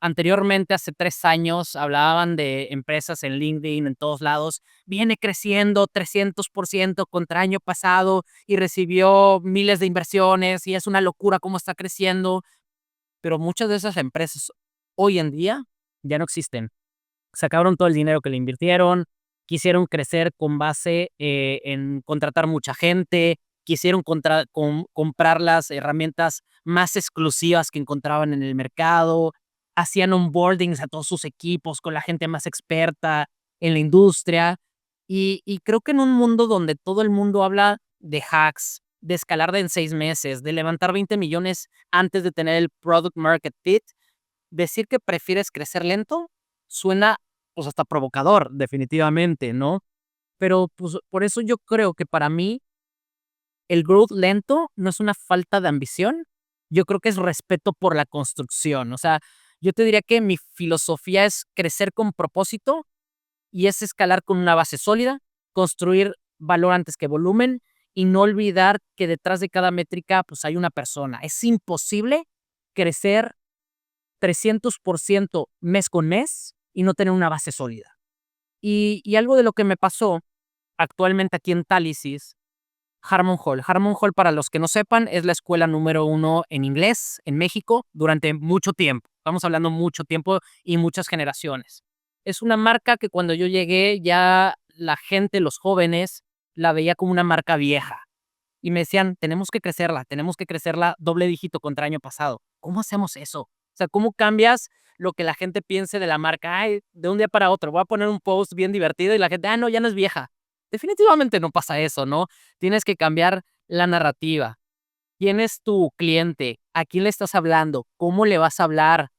anteriormente, hace 3 años, hablaban de empresas en LinkedIn, en todos lados, viene creciendo 300% contra año pasado y recibió miles de inversiones y es una locura cómo está creciendo, pero muchas de esas empresas hoy en día ya no existen. Sacaron todo el dinero que le invirtieron, quisieron crecer con base en contratar mucha gente, quisieron comprar las herramientas más exclusivas que encontraban en el mercado, hacían onboardings a todos sus equipos con la gente más experta en la industria. Y creo que en un mundo donde todo el mundo habla de hacks, de escalar en 6 meses, de levantar 20 millones antes de tener el product market fit, decir que prefieres crecer lento suena, pues, hasta provocador, definitivamente, ¿no? Pero, pues, por eso yo creo que para mí el growth lento no es una falta de ambición, yo creo que es respeto por la construcción. O sea, yo te diría que mi filosofía es crecer con propósito y es escalar con una base sólida, construir valor antes que volumen y no olvidar que detrás de cada métrica, pues, hay una persona. Es imposible crecer 300% mes con mes y no tener una base sólida. Y algo de lo que me pasó actualmente aquí en Tálisis, Harmon Hall. Harmon Hall, para los que no sepan, es la escuela número uno en inglés en México durante mucho tiempo. Estamos hablando mucho tiempo y muchas generaciones. Es una marca que cuando yo llegué ya la gente, los jóvenes, la veía como una marca vieja. Y me decían, tenemos que crecerla doble dígito contra año pasado. ¿Cómo hacemos eso? O sea, ¿cómo cambias lo que la gente piense de la marca? Ay, de un día para otro, voy a poner un post bien divertido y la gente, no, ya no es vieja. Definitivamente no pasa eso, ¿no? Tienes que cambiar la narrativa. ¿Quién es tu cliente? ¿A quién le estás hablando? ¿Cómo le vas a hablar?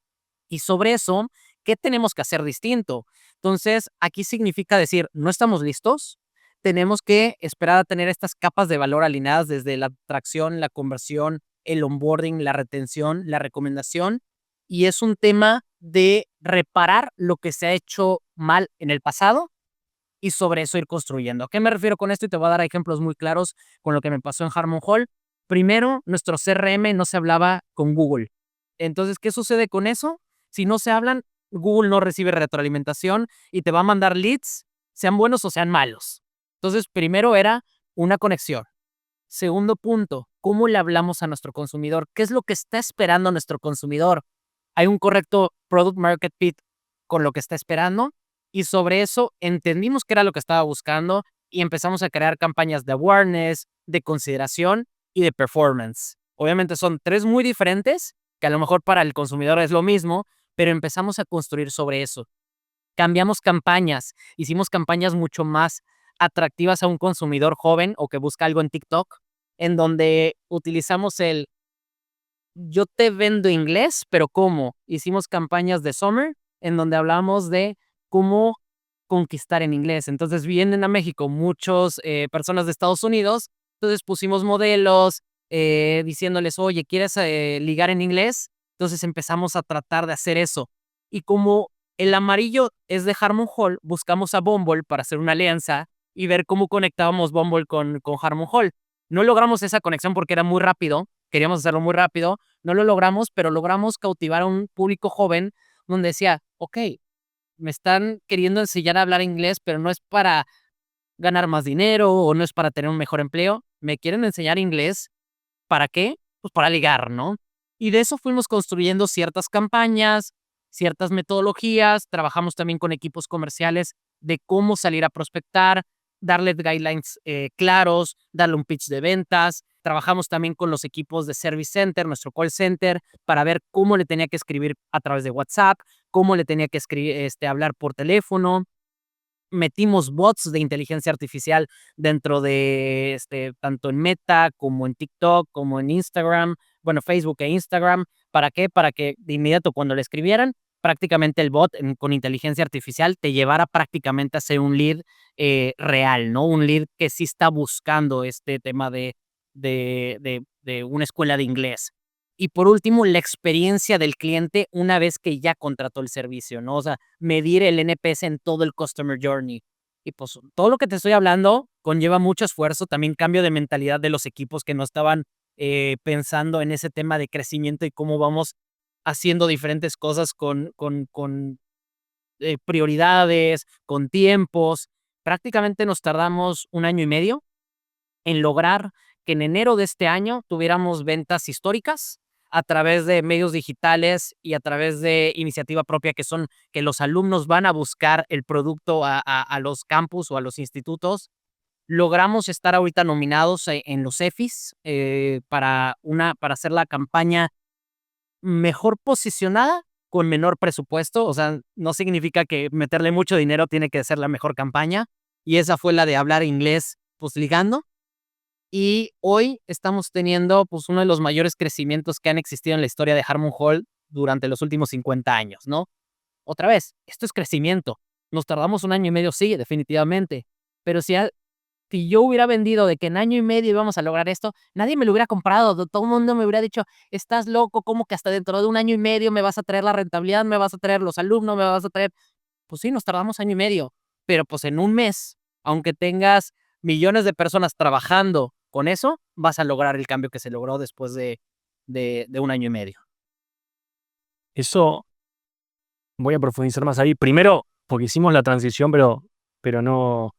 Y sobre eso, ¿qué tenemos que hacer distinto? Entonces, aquí significa decir, no estamos listos, tenemos que esperar a tener estas capas de valor alineadas desde la atracción, la conversión, el onboarding, la retención, la recomendación. Y es un tema de reparar lo que se ha hecho mal en el pasado y sobre eso ir construyendo. ¿A qué me refiero con esto? Y te voy a dar ejemplos muy claros con lo que me pasó en Harmon Hall. Primero, nuestro CRM no se hablaba con Google. Entonces, ¿qué sucede con eso? Si no se hablan, Google no recibe retroalimentación y te va a mandar leads, sean buenos o sean malos. Entonces, primero era una conexión. Segundo punto, ¿cómo le hablamos a nuestro consumidor? ¿Qué es lo que está esperando nuestro consumidor? ¿Hay un correcto product market fit con lo que está esperando? Y sobre eso entendimos qué era lo que estaba buscando y empezamos a crear campañas de awareness, de consideración y de performance. Obviamente son tres muy diferentes, que a lo mejor para el consumidor es lo mismo, pero empezamos a construir sobre eso. Cambiamos campañas, hicimos campañas mucho más atractivas a un consumidor joven o que busca algo en TikTok, en donde utilizamos el yo te vendo inglés, pero ¿cómo? Hicimos campañas de summer en donde hablamos de cómo conquistar en inglés. Entonces vienen a México muchos personas de Estados Unidos, entonces pusimos modelos diciéndoles, oye, ¿quieres ligar en inglés? Entonces empezamos a tratar de hacer eso. Y como el amarillo es de Harmon Hall, buscamos a Bumble para hacer una alianza y ver cómo conectábamos Bumble con Harmon Hall. No logramos esa conexión porque era muy rápido, queríamos hacerlo muy rápido, no lo logramos, pero logramos cautivar a un público joven donde decía, ok, me están queriendo enseñar a hablar inglés, pero no es para ganar más dinero o no es para tener un mejor empleo. Me quieren enseñar inglés. ¿Para qué? Pues para ligar, ¿no? Y de eso fuimos construyendo ciertas campañas, ciertas metodologías. Trabajamos también con equipos comerciales de cómo salir a prospectar, darle guidelines claros, darle un pitch de ventas. Trabajamos también con los equipos de Service Center, nuestro call center, para ver cómo le tenía que escribir a través de WhatsApp, cómo le tenía que escribir, hablar por teléfono. metimos bots de inteligencia artificial dentro de tanto en Meta como en TikTok, como en Instagram, bueno, Facebook e Instagram. ¿Para qué? Para que de inmediato cuando le escribieran, prácticamente el bot con inteligencia artificial te llevara prácticamente a ser un lead real, ¿no? Un lead que sí está buscando este tema de una escuela de inglés. Y por último, la experiencia del cliente una vez que ya contrató el servicio, ¿no? O sea, medir el NPS en todo el Customer Journey. Y pues todo lo que te estoy hablando conlleva mucho esfuerzo, también cambio de mentalidad de los equipos que no estaban pensando en ese tema de crecimiento y cómo vamos haciendo diferentes cosas con prioridades, con tiempos. Prácticamente nos tardamos 1 año y medio en lograr que en enero de este año tuviéramos ventas históricas a través de medios digitales y a través de iniciativa propia, que son que los alumnos van a buscar el producto a los campus o a los institutos. Logramos estar ahorita nominados en los EFIs para hacer la campaña mejor posicionada con menor presupuesto. O sea, no significa que meterle mucho dinero tiene que ser la mejor campaña. Y esa fue la de hablar inglés, pues ligando. Y hoy estamos teniendo, pues, uno de los mayores crecimientos que han existido en la historia de Harmon Hall durante los últimos 50 años, ¿no? Otra vez, esto es crecimiento. Nos tardamos 1 año y medio, sí, definitivamente. Pero si yo hubiera vendido de que en año y medio íbamos a lograr esto, nadie me lo hubiera comprado. Todo el mundo me hubiera dicho, estás loco, ¿cómo que hasta dentro de 1 año y medio me vas a traer la rentabilidad, me vas a traer los alumnos, me vas a traer? Pues sí, nos tardamos 1 año y medio, pero pues en un mes, aunque tengas millones de personas trabajando con eso, vas a lograr el cambio que se logró después de 1 año y medio. Eso voy a profundizar más ahí. Primero, porque hicimos la transición, pero no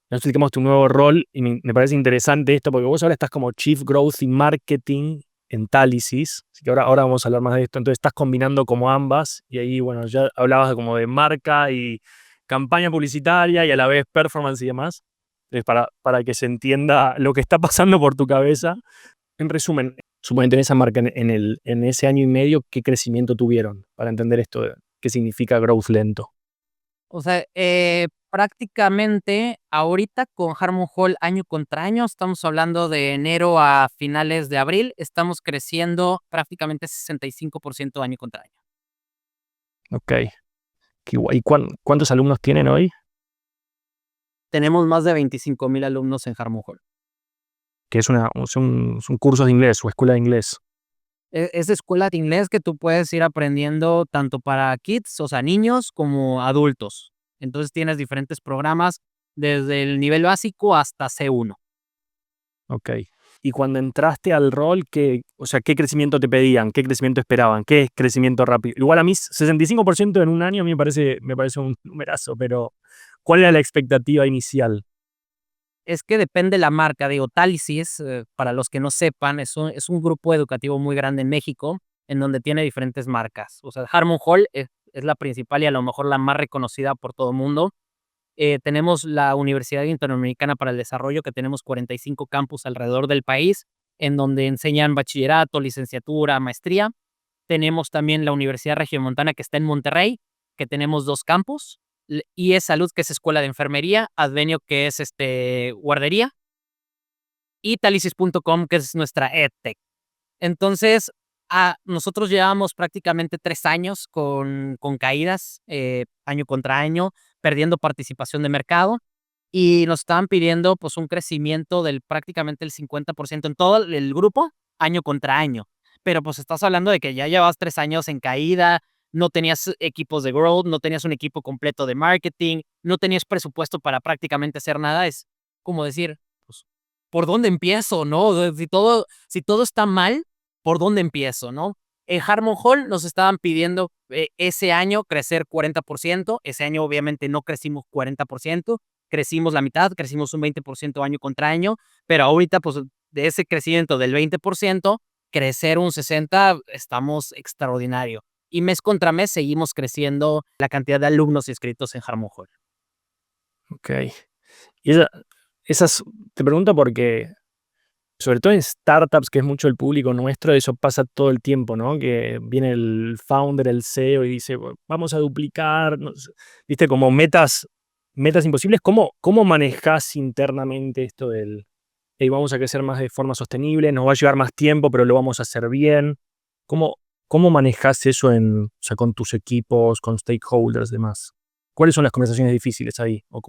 explicamos tu nuevo rol y me parece interesante esto, porque vos ahora estás como Chief Growth y Marketing en Talisys, así que ahora vamos a hablar más de esto. Entonces estás combinando como ambas y ahí, bueno, ya hablabas como de marca y campaña publicitaria y a la vez performance y demás. Entonces, para que se entienda lo que está pasando por tu cabeza. En resumen, suponete en esa marca, en ese año y medio, ¿qué crecimiento tuvieron? Para entender esto, qué significa growth lento. O sea, prácticamente ahorita con Harmon Hall año contra año, estamos hablando de enero a finales de abril, estamos creciendo prácticamente 65% año contra año. Ok. ¿Y cuántos alumnos tienen hoy? Tenemos más de 25,000 alumnos en Harmon Hall. Que son cursos de inglés o escuela de inglés. Es escuela de inglés que tú puedes ir aprendiendo tanto para kids, o sea, niños, como adultos. Entonces tienes diferentes programas desde el nivel básico hasta C1. Ok. Y cuando entraste al rol, ¿qué crecimiento te pedían? ¿Qué crecimiento esperaban? ¿Qué es crecimiento rápido? Igual a mí, 65% en un año a mí me parece un numerazo, pero ¿cuál era la expectativa inicial? Es que depende la marca. Digo, Talisys, para los que no sepan, es un grupo educativo muy grande en México, en donde tiene diferentes marcas. O sea, Harmon Hall es la principal y a lo mejor la más reconocida por todo el mundo. Tenemos la Universidad Interamericana para el Desarrollo, que tenemos 45 campus alrededor del país, en donde enseñan bachillerato, licenciatura, maestría. Tenemos también la Universidad Regiomontana, que está en Monterrey, que tenemos 2 campus. IES Salud, que es escuela de enfermería. Advenio, que es guardería. Y Talisys.com, que es nuestra EdTech. Entonces, nosotros llevamos prácticamente 3 años con caídas año contra año, perdiendo participación de mercado, y nos estaban pidiendo pues un crecimiento del prácticamente el 50% en todo el grupo, año contra año. Pero pues estás hablando de que ya llevabas 3 años en caída, no tenías equipos de growth, no tenías un equipo completo de marketing, no tenías presupuesto para prácticamente hacer nada. Es como decir, pues, ¿por dónde empiezo, no? Si todo está mal, ¿por dónde empiezo, no? En Harmon Hall nos estaban pidiendo ese año crecer 40%. Ese año obviamente no crecimos 40%, crecimos la mitad, crecimos un 20% año contra año, pero ahorita pues de ese crecimiento del 20%, crecer un 60%, estamos extraordinario. Y mes contra mes seguimos creciendo la cantidad de alumnos inscritos en Harmon Hall. Ok. Y te pregunto porque, sobre todo en startups, que es mucho el público nuestro, eso pasa todo el tiempo, ¿no? Que viene el founder, el CEO y dice, vamos a duplicar, viste, como metas metas imposibles. ¿Cómo manejás internamente esto del, hey, vamos a crecer más de forma sostenible, nos va a llevar más tiempo, pero lo vamos a hacer bien? ¿Cómo, cómo manejás eso o sea, con tus equipos, con stakeholders, demás? ¿Cuáles son las conversaciones difíciles ahí? ¿O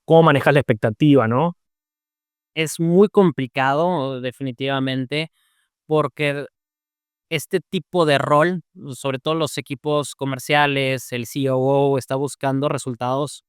cómo manejás la expectativa, no? Es muy complicado, definitivamente, porque este tipo de rol, sobre todo los equipos comerciales, el COO está buscando resultados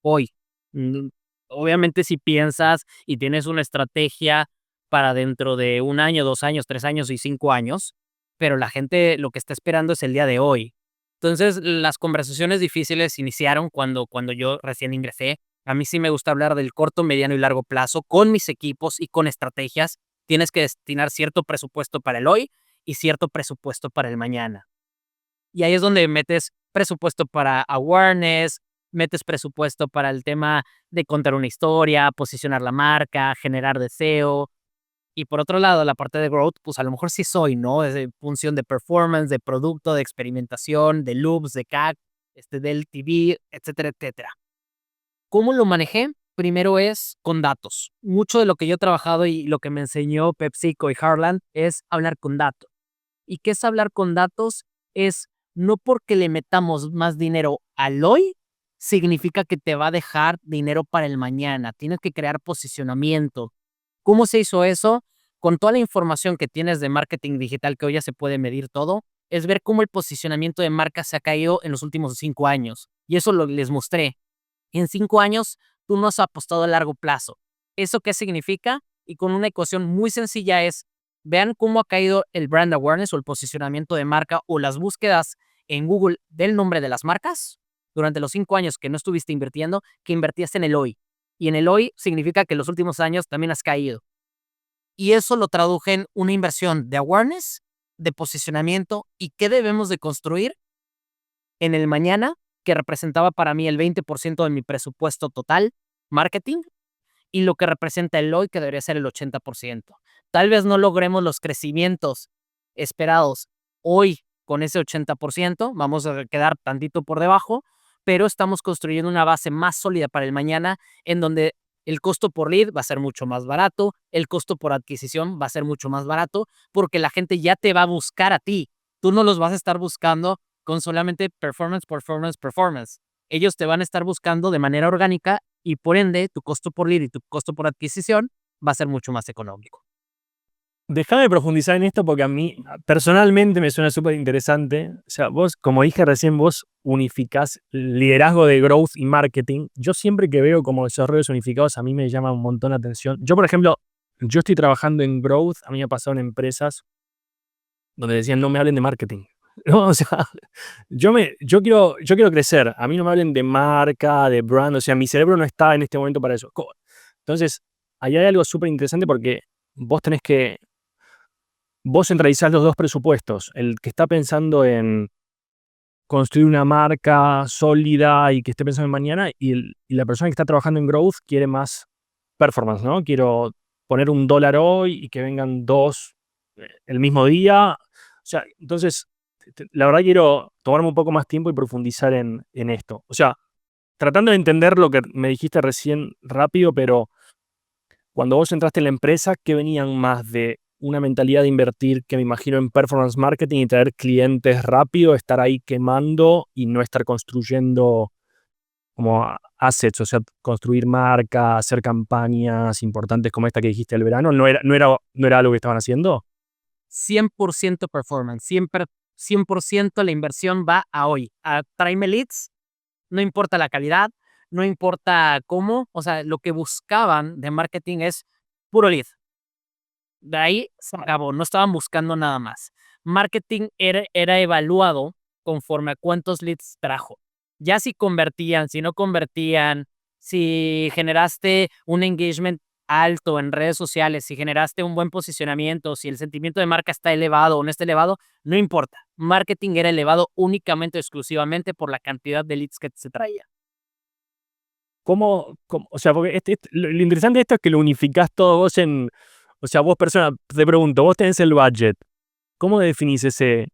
hoy. Mm, Obviamente, si piensas y tienes una estrategia para dentro de 1 año, 2 años, 3 años y 5 años, pero la gente lo que está esperando es el día de hoy. Entonces, las conversaciones difíciles iniciaron cuando yo recién ingresé. A mí sí me gusta hablar del corto, mediano y largo plazo con mis equipos y con estrategias. Tienes que destinar cierto presupuesto para el hoy y cierto presupuesto para el mañana. Y ahí es donde metes presupuesto para awareness, metes presupuesto para el tema de contar una historia, posicionar la marca, generar deseo. Y por otro lado, la parte de growth, pues a lo mejor sí soy, ¿no? Es de función de performance, de producto, de experimentación, de loops, de CAC, del TV, etcétera, etcétera. ¿Cómo lo manejé? Primero es con datos. Mucho de lo que yo he trabajado y lo que me enseñó PepsiCo y Heartland es hablar con datos. ¿Y qué es hablar con datos? Es no porque le metamos más dinero al hoy, significa que te va a dejar dinero para el mañana. Tienes que crear posicionamiento. ¿Cómo se hizo eso? Con toda la información que tienes de marketing digital, que hoy ya se puede medir todo, es ver cómo el posicionamiento de marca se ha caído en los últimos 5 años. Y eso les mostré. En 5 años, tú no has apostado a largo plazo. ¿Eso qué significa? Y con una ecuación muy sencilla es, vean cómo ha caído el brand awareness o el posicionamiento de marca o las búsquedas en Google del nombre de las marcas durante los 5 años que no estuviste invirtiendo, que invertiste en el hoy. Y en el hoy significa que en los últimos años también has caído. Y eso lo traduje en una inversión de awareness, de posicionamiento y qué debemos de construir en el mañana, que representaba para mí el 20% de mi presupuesto total, marketing, y lo que representa el hoy, que debería ser el 80%. Tal vez no logremos los crecimientos esperados hoy con ese 80%, vamos a quedar tantito por debajo, pero estamos construyendo una base más sólida para el mañana, en donde el costo por lead va a ser mucho más barato, el costo por adquisición va a ser mucho más barato, porque la gente ya te va a buscar a ti. Tú no los vas a estar buscando con solamente performance, performance, performance. Ellos te van a estar buscando de manera orgánica y por ende tu costo por lead y tu costo por adquisición va a ser mucho más económico. Déjame profundizar en esto porque a mí personalmente me suena súper interesante. O sea, vos, como dije recién, vos unificás liderazgo de growth y marketing. Yo siempre que veo como desarrollos unificados, a mí me llama un montón la atención. Yo, por ejemplo, yo estoy trabajando en growth. A mí me ha pasado en empresas donde decían, no me hablen de marketing. No, o sea, yo quiero crecer. A mí no me hablen de marca, de brand. O sea, mi cerebro no está en este momento para eso. Entonces, ahí hay algo súper interesante porque vos centralizás los dos presupuestos. El que está pensando en construir una marca sólida y que esté pensando en mañana, y la persona que está trabajando en growth quiere más performance, ¿no? Quiero poner $1 hoy y que vengan dos el mismo día. O sea, entonces, la verdad quiero tomarme un poco más tiempo y profundizar en esto. O sea, tratando de entender lo que me dijiste recién rápido, pero cuando vos entraste en la empresa, ¿qué venían más de una mentalidad de invertir, que me imagino, en performance marketing y traer clientes rápido, estar ahí quemando y no estar construyendo como assets, o sea, construir marca, hacer campañas importantes como esta que dijiste el verano? ¿No era algo que estaban haciendo? 100% performance, siempre 100% la inversión va a hoy, a tráeme leads, no importa la calidad, no importa cómo, o sea, lo que buscaban de marketing es puro lead. De ahí se acabó, no estaban buscando nada más. Marketing era evaluado conforme a cuántos leads trajo. Ya si convertían, si no convertían, si generaste un engagement alto en redes sociales, si generaste un buen posicionamiento, si el sentimiento de marca está elevado o no está elevado, no importa. Marketing era elevado únicamente, exclusivamente por la cantidad de leads que se traía. O sea, porque lo interesante de esto es que lo unificás todo vos en. O sea, vos, persona, te pregunto, vos tenés el budget. ¿Cómo definís ese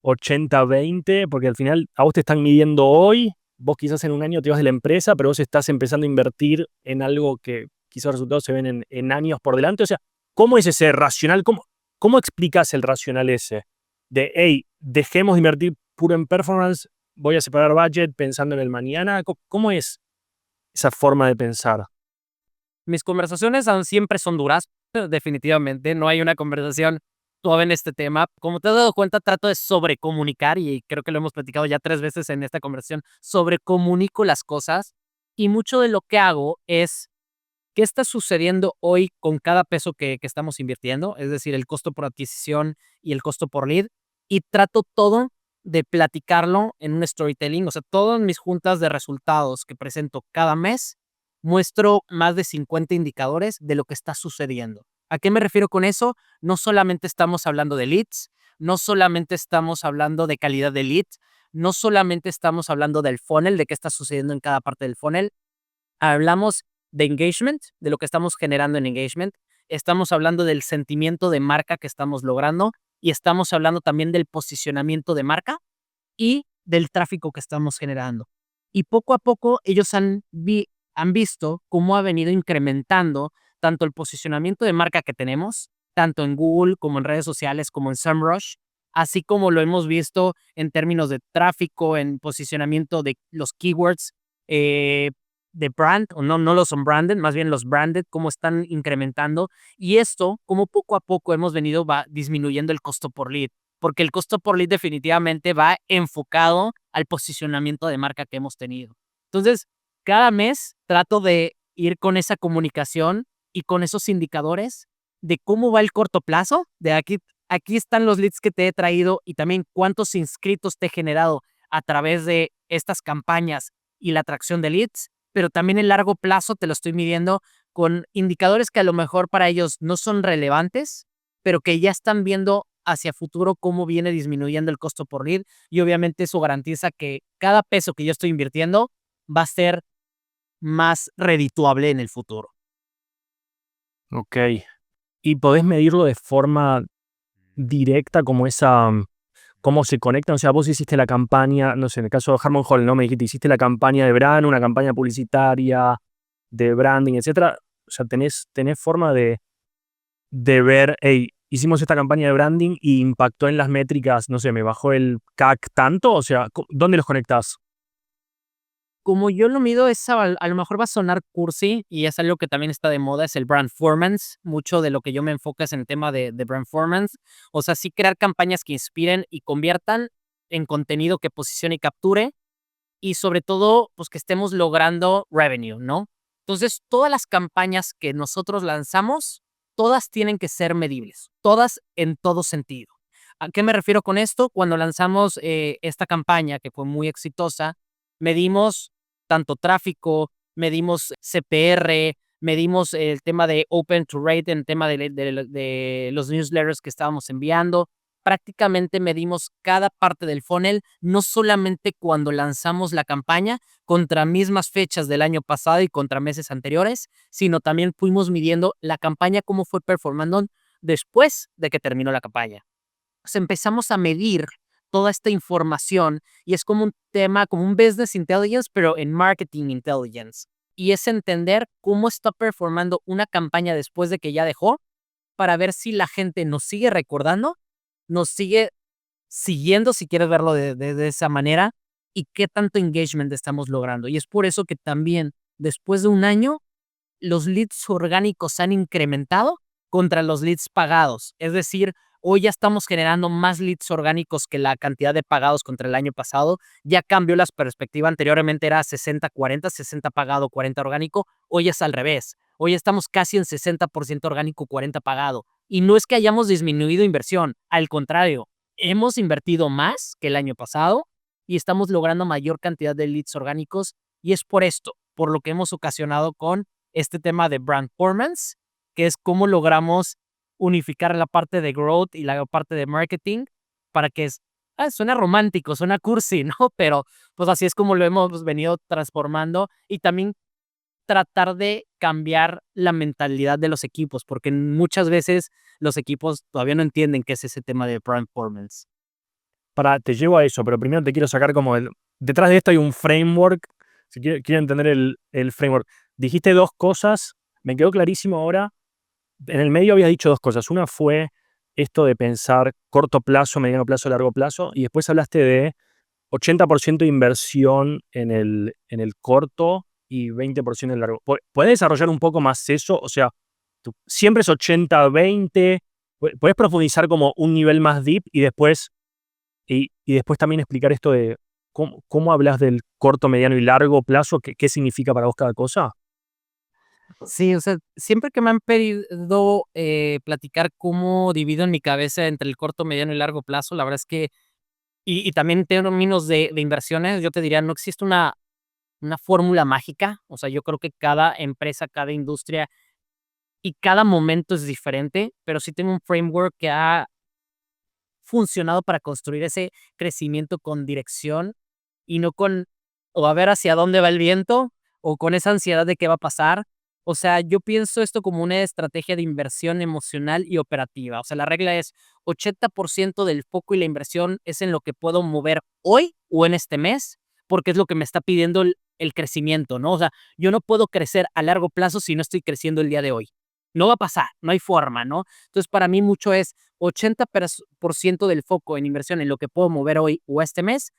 80-20? Porque al final a vos te están midiendo hoy vos quizás en un año te vas de la empresa, pero vos estás empezando a invertir en algo que quizás los resultados se ven en años por delante. O sea, ¿cómo es ese racional? ¿Cómo explicas el racional ese? De, hey, dejemos de invertir puro en performance, voy a separar budget pensando en el mañana. ¿Cómo es esa forma de pensar? Mis conversaciones siempre son duras, definitivamente, no hay una conversación suave en este tema. Como te has dado cuenta, trato de sobrecomunicar y creo que lo hemos platicado ya 3 veces en esta conversación, sobrecomunico las cosas y mucho de lo que hago es qué está sucediendo hoy con cada peso que estamos invirtiendo, es decir, el costo por adquisición y el costo por lead, y trato todo de platicarlo en un storytelling, o sea, todas mis juntas de resultados que presento cada mes, muestro más de 50 indicadores de lo que está sucediendo. ¿A qué me refiero con eso? No solamente estamos hablando de leads, no solamente estamos hablando de calidad de leads, no solamente estamos hablando del funnel, de qué está sucediendo en cada parte del funnel, hablamos de engagement, de lo que estamos generando en engagement, estamos hablando del sentimiento de marca que estamos logrando y estamos hablando también del posicionamiento de marca y del tráfico que estamos generando. Y poco a poco ellos han visto cómo ha venido incrementando tanto el posicionamiento de marca que tenemos, tanto en Google como en redes sociales, como en SEMrush, así como lo hemos visto en términos de tráfico, en posicionamiento de los keywords, eh, de brand, o no los unbranded, más bien los branded, cómo están incrementando. Y esto, como poco a poco hemos venido disminuyendo el costo por lead, porque el costo por lead definitivamente va enfocado al posicionamiento de marca que hemos tenido. Entonces, cada mes trato de ir con esa comunicación y con esos indicadores de cómo va el corto plazo, de aquí están los leads que te he traído y también cuántos inscritos te he generado a través de estas campañas y la atracción de leads, pero también el largo plazo te lo estoy midiendo con indicadores que a lo mejor para ellos no son relevantes, pero que ya están viendo hacia futuro cómo viene disminuyendo el costo por lead y obviamente eso garantiza que cada peso que yo estoy invirtiendo va a ser más redituable en el futuro. Ok. ¿Y podés medirlo de forma directa como cómo se conectan? O sea, vos hiciste la campaña, no sé, en el caso de Harmon Hall, ¿no? Me dijiste, hiciste la campaña de brand, una campaña publicitaria, de branding, etcétera. O sea, tenés forma de ver, hey, hicimos esta campaña de branding y impactó en las métricas, no sé, me bajó el CAC tanto. O sea, ¿dónde los conectás? Como yo lo mido, a lo mejor va a sonar cursi y es algo que también está de moda, es el brandformance. Mucho de lo que yo me enfoco es en el tema de brandformance. O sea, sí crear campañas que inspiren y conviertan en contenido que posicione y capture y sobre todo, pues que estemos logrando revenue, ¿no? Entonces, todas las campañas que nosotros lanzamos, todas tienen que ser medibles, todas en todo sentido. ¿A qué me refiero con esto? Cuando lanzamos esta campaña, que fue muy exitosa, medimos tanto tráfico, medimos CPR, medimos el tema de Open to Rate, el tema de los newsletters que estábamos enviando. Prácticamente medimos cada parte del funnel, no solamente cuando lanzamos la campaña contra mismas fechas del año pasado y contra meses anteriores, sino también fuimos midiendo la campaña cómo fue performando después de que terminó la campaña. Pues empezamos a medir toda esta información y es como un tema, como un business intelligence, pero en marketing intelligence. Y es entender cómo está performando una campaña después de que ya dejó para ver si la gente nos sigue recordando, nos sigue siguiendo, si quieres verlo de esa manera, y qué tanto engagement estamos logrando. Y es por eso que también después de un año, los leads orgánicos han incrementado contra los leads pagados. Es decir, hoy ya estamos generando más leads orgánicos que la cantidad de pagados contra el año pasado. Ya cambió la perspectiva. Anteriormente era 60-40, 60 pagado, 40 orgánico. Hoy es al revés. Hoy estamos casi en 60% orgánico, 40 pagado. Y no es que hayamos disminuido inversión. Al contrario, hemos invertido más que el año pasado y estamos logrando mayor cantidad de leads orgánicos. Y es por esto, por lo que hemos ocasionado con este tema de brand performance, que es cómo logramos unificar la parte de growth y la parte de marketing para que suena romántico, suena cursi, ¿no? Pero pues así es como lo hemos venido transformando y también tratar de cambiar la mentalidad de los equipos, porque muchas veces los equipos todavía no entienden qué es ese tema de brand performance. te llevo a eso, pero primero te quiero sacar como detrás de esto hay un framework, si quiero entender el framework. Dijiste dos cosas, me quedó clarísimo ahora. En el medio habías dicho dos cosas. Una fue esto de pensar corto plazo, mediano plazo, largo plazo, y después hablaste de 80% de inversión en el corto y 20% en el largo. ¿Puedes desarrollar un poco más eso? O sea, siempre es 80-20. ¿Puedes profundizar como un nivel más deep y después también explicar esto de cómo hablas del corto, mediano y largo plazo? ¿Qué significa para vos cada cosa? Sí, o sea, siempre que me han pedido, platicar cómo divido en mi cabeza entre el corto, mediano y largo plazo, la verdad es que y también en términos de inversiones, yo te diría, no existe una fórmula mágica. O sea, yo creo que cada empresa, cada industria y cada momento es diferente, pero sí tengo un framework que ha funcionado para construir ese crecimiento con dirección y no con o a ver hacia dónde va el viento o con esa ansiedad de qué va a pasar. O sea, yo pienso esto como una estrategia de inversión emocional y operativa. O sea, la regla es 80% del foco y la inversión es en lo que puedo mover hoy o en este mes, porque es lo que me está pidiendo el crecimiento, ¿no? O sea, yo no puedo crecer a largo plazo si no estoy creciendo el día de hoy. No va a pasar, no hay forma, ¿no? Entonces, para mí mucho es 80% del foco en inversión en lo que puedo mover hoy o este mes,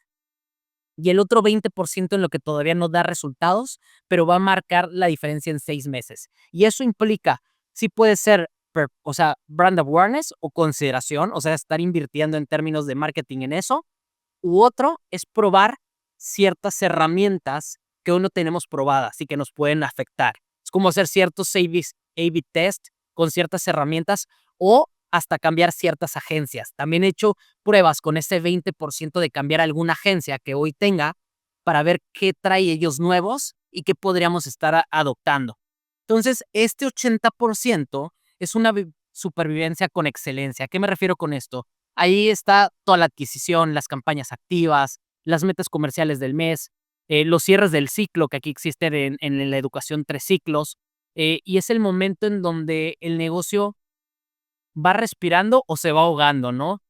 y el otro 20% en lo que todavía no da resultados, pero va a marcar la diferencia en 6 meses. Y eso implica, sí puede ser, o sea, brand awareness o consideración, o sea, estar invirtiendo en términos de marketing en eso, u otro es probar ciertas herramientas que aún no tenemos probadas y que nos pueden afectar. Es como hacer ciertos A/B test con ciertas herramientas o hasta cambiar ciertas agencias. También he hecho pruebas con ese 20% de cambiar alguna agencia que hoy tenga para ver qué trae ellos nuevos y qué podríamos estar adoptando. Entonces, este 80% es una supervivencia con excelencia. ¿A qué me refiero con esto? Ahí está toda la adquisición, las campañas activas, las metas comerciales del mes, los cierres del ciclo, que aquí existen en la educación 3 ciclos, y es el momento en donde el negocio va respirando o se va ahogando, ¿no?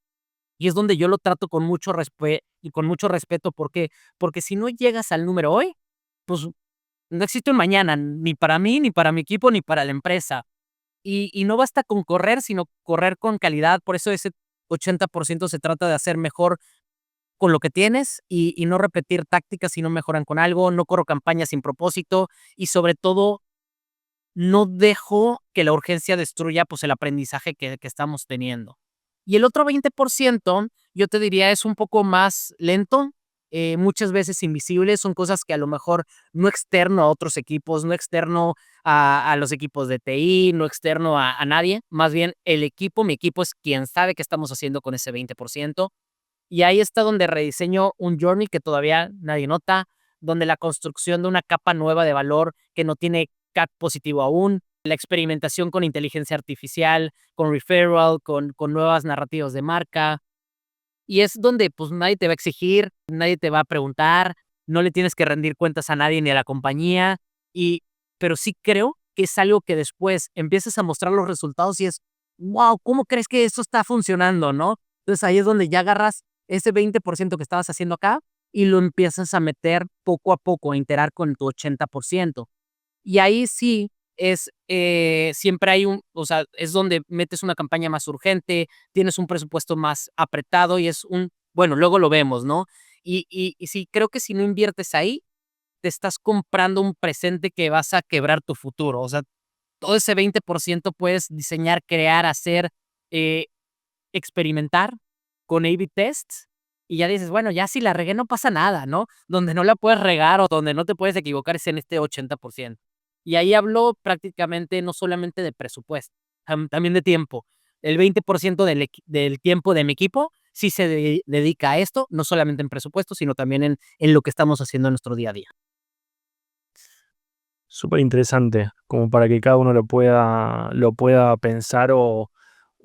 Y es donde yo lo trato con mucho respeto, ¿por qué? Porque si no llegas al número hoy, pues no existe un mañana, ni para mí, ni para mi equipo, ni para la empresa. Y no basta con correr, sino correr con calidad. Por eso ese 80% se trata de hacer mejor con lo que tienes y no repetir tácticas si no mejoran con algo, no corro campañas sin propósito y sobre todo no dejo que la urgencia destruya, pues, el aprendizaje que estamos teniendo. Y el otro 20%, yo te diría, es un poco más lento, muchas veces invisible, son cosas que a lo mejor no externo a otros equipos, no externo a los equipos de TI, no externo a nadie, más bien el equipo, mi equipo es quien sabe qué estamos haciendo con ese 20%. Y ahí está donde rediseño un journey que todavía nadie nota, donde la construcción de una capa nueva de valor que no tiene CAC positivo aún, la experimentación con inteligencia artificial, con referral, con nuevas narrativas de marca. Y es donde pues nadie te va a exigir, nadie te va a preguntar, no le tienes que rendir cuentas a nadie ni a la compañía. Y, pero sí creo que es algo que después empiezas a mostrar los resultados y es, wow, ¿cómo crees que esto está funcionando, no? Entonces ahí es donde ya agarras ese 20% que estabas haciendo acá y lo empiezas a meter poco a poco, a integrar con tu 80%. Y ahí sí siempre hay o sea, es donde metes una campaña más urgente, tienes un presupuesto más apretado y es bueno, luego lo vemos, ¿no? Y sí, creo que si no inviertes ahí, te estás comprando un presente que vas a quebrar tu futuro. O sea, todo ese 20% puedes diseñar, crear, hacer, eh, experimentar con A/B tests y ya dices, bueno, ya si la regué no pasa nada, ¿no? Donde no la puedes regar o donde no te puedes equivocar es en este 80%. Y ahí hablo prácticamente no solamente de presupuesto, también de tiempo. El 20% del tiempo de mi equipo sí se dedica a esto, no solamente en presupuesto, sino también en lo que estamos haciendo en nuestro día a día. Súper interesante, como para que cada uno lo pueda pensar o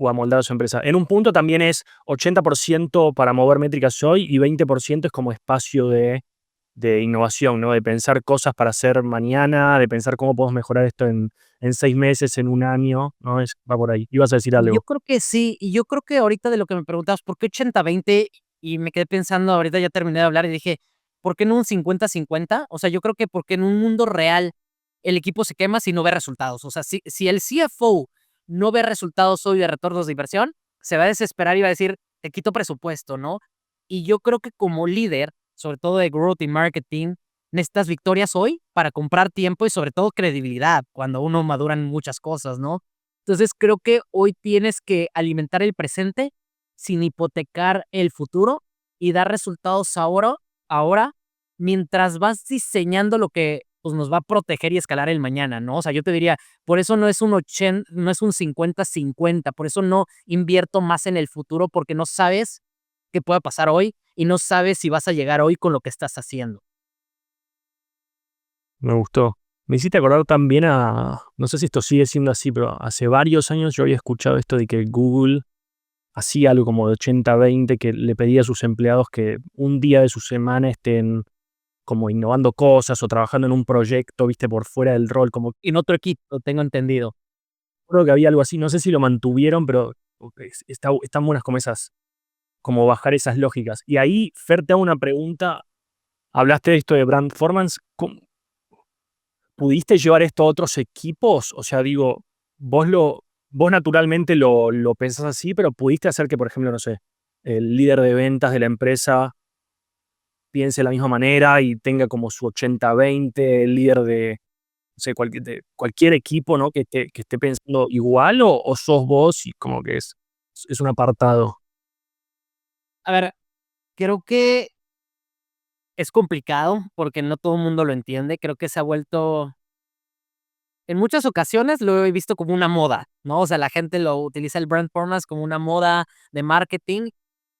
amoldar a su empresa. En un punto también es 80% para mover métricas hoy y 20% es como espacio de innovación, ¿no? De pensar cosas para hacer mañana, de pensar cómo podemos mejorar esto en 6 meses, en un año, ¿no? Va por ahí. Ibas a decir Y yo algo. creo que sí, y yo creo que ahorita de lo que me preguntabas, ¿por qué 80-20? y me quedé pensando, ahorita ya terminé de hablar y dije, ¿por qué no un 50-50? O sea, yo creo que porque en un mundo real el equipo se quema si no ve resultados. O sea, si el CFO no ve resultados hoy de retornos de inversión, se va a desesperar y va a decir, te quito presupuesto, ¿no? Y yo creo que como líder, sobre todo de growth y marketing, necesitas victorias hoy para comprar tiempo y sobre todo credibilidad cuando uno madura en muchas cosas, ¿no? Entonces creo que hoy tienes que alimentar el presente sin hipotecar el futuro y dar resultados ahora, mientras vas diseñando lo que pues, nos va a proteger y escalar el mañana, ¿no? O sea, yo te diría, por eso no es un 80, no es un 50-50, por eso no invierto más en el futuro, porque no sabes qué pueda pasar hoy y no sabes si vas a llegar hoy con lo que estás haciendo. Me gustó. Me hiciste acordar también no sé si esto sigue siendo así, pero hace varios años yo había escuchado esto de que Google hacía algo como de 80-20, que le pedía a sus empleados que un día de su semana estén como innovando cosas o trabajando en un proyecto, viste, por fuera del rol, como En otro equipo, tengo entendido. creo que había algo así, no sé si lo mantuvieron, pero están buenas como esas, como bajar esas lógicas. Y ahí, Fer, te hago una pregunta, hablaste de esto de brand performance, ¿pudiste llevar esto a otros equipos? O sea, digo, vos vos naturalmente lo pensás así, pero pudiste hacer que, por ejemplo, no sé, el líder de ventas de la empresa piense de la misma manera y tenga como su 80-20, el líder de, no sé, de cualquier equipo, ¿no? Que esté pensando igual o sos vos y como que es un apartado. A ver, creo que es complicado porque no todo el mundo lo entiende. Creo que se ha vuelto, en muchas ocasiones lo he visto como una moda, ¿no? O sea, la gente lo utiliza el brand performance como una moda de marketing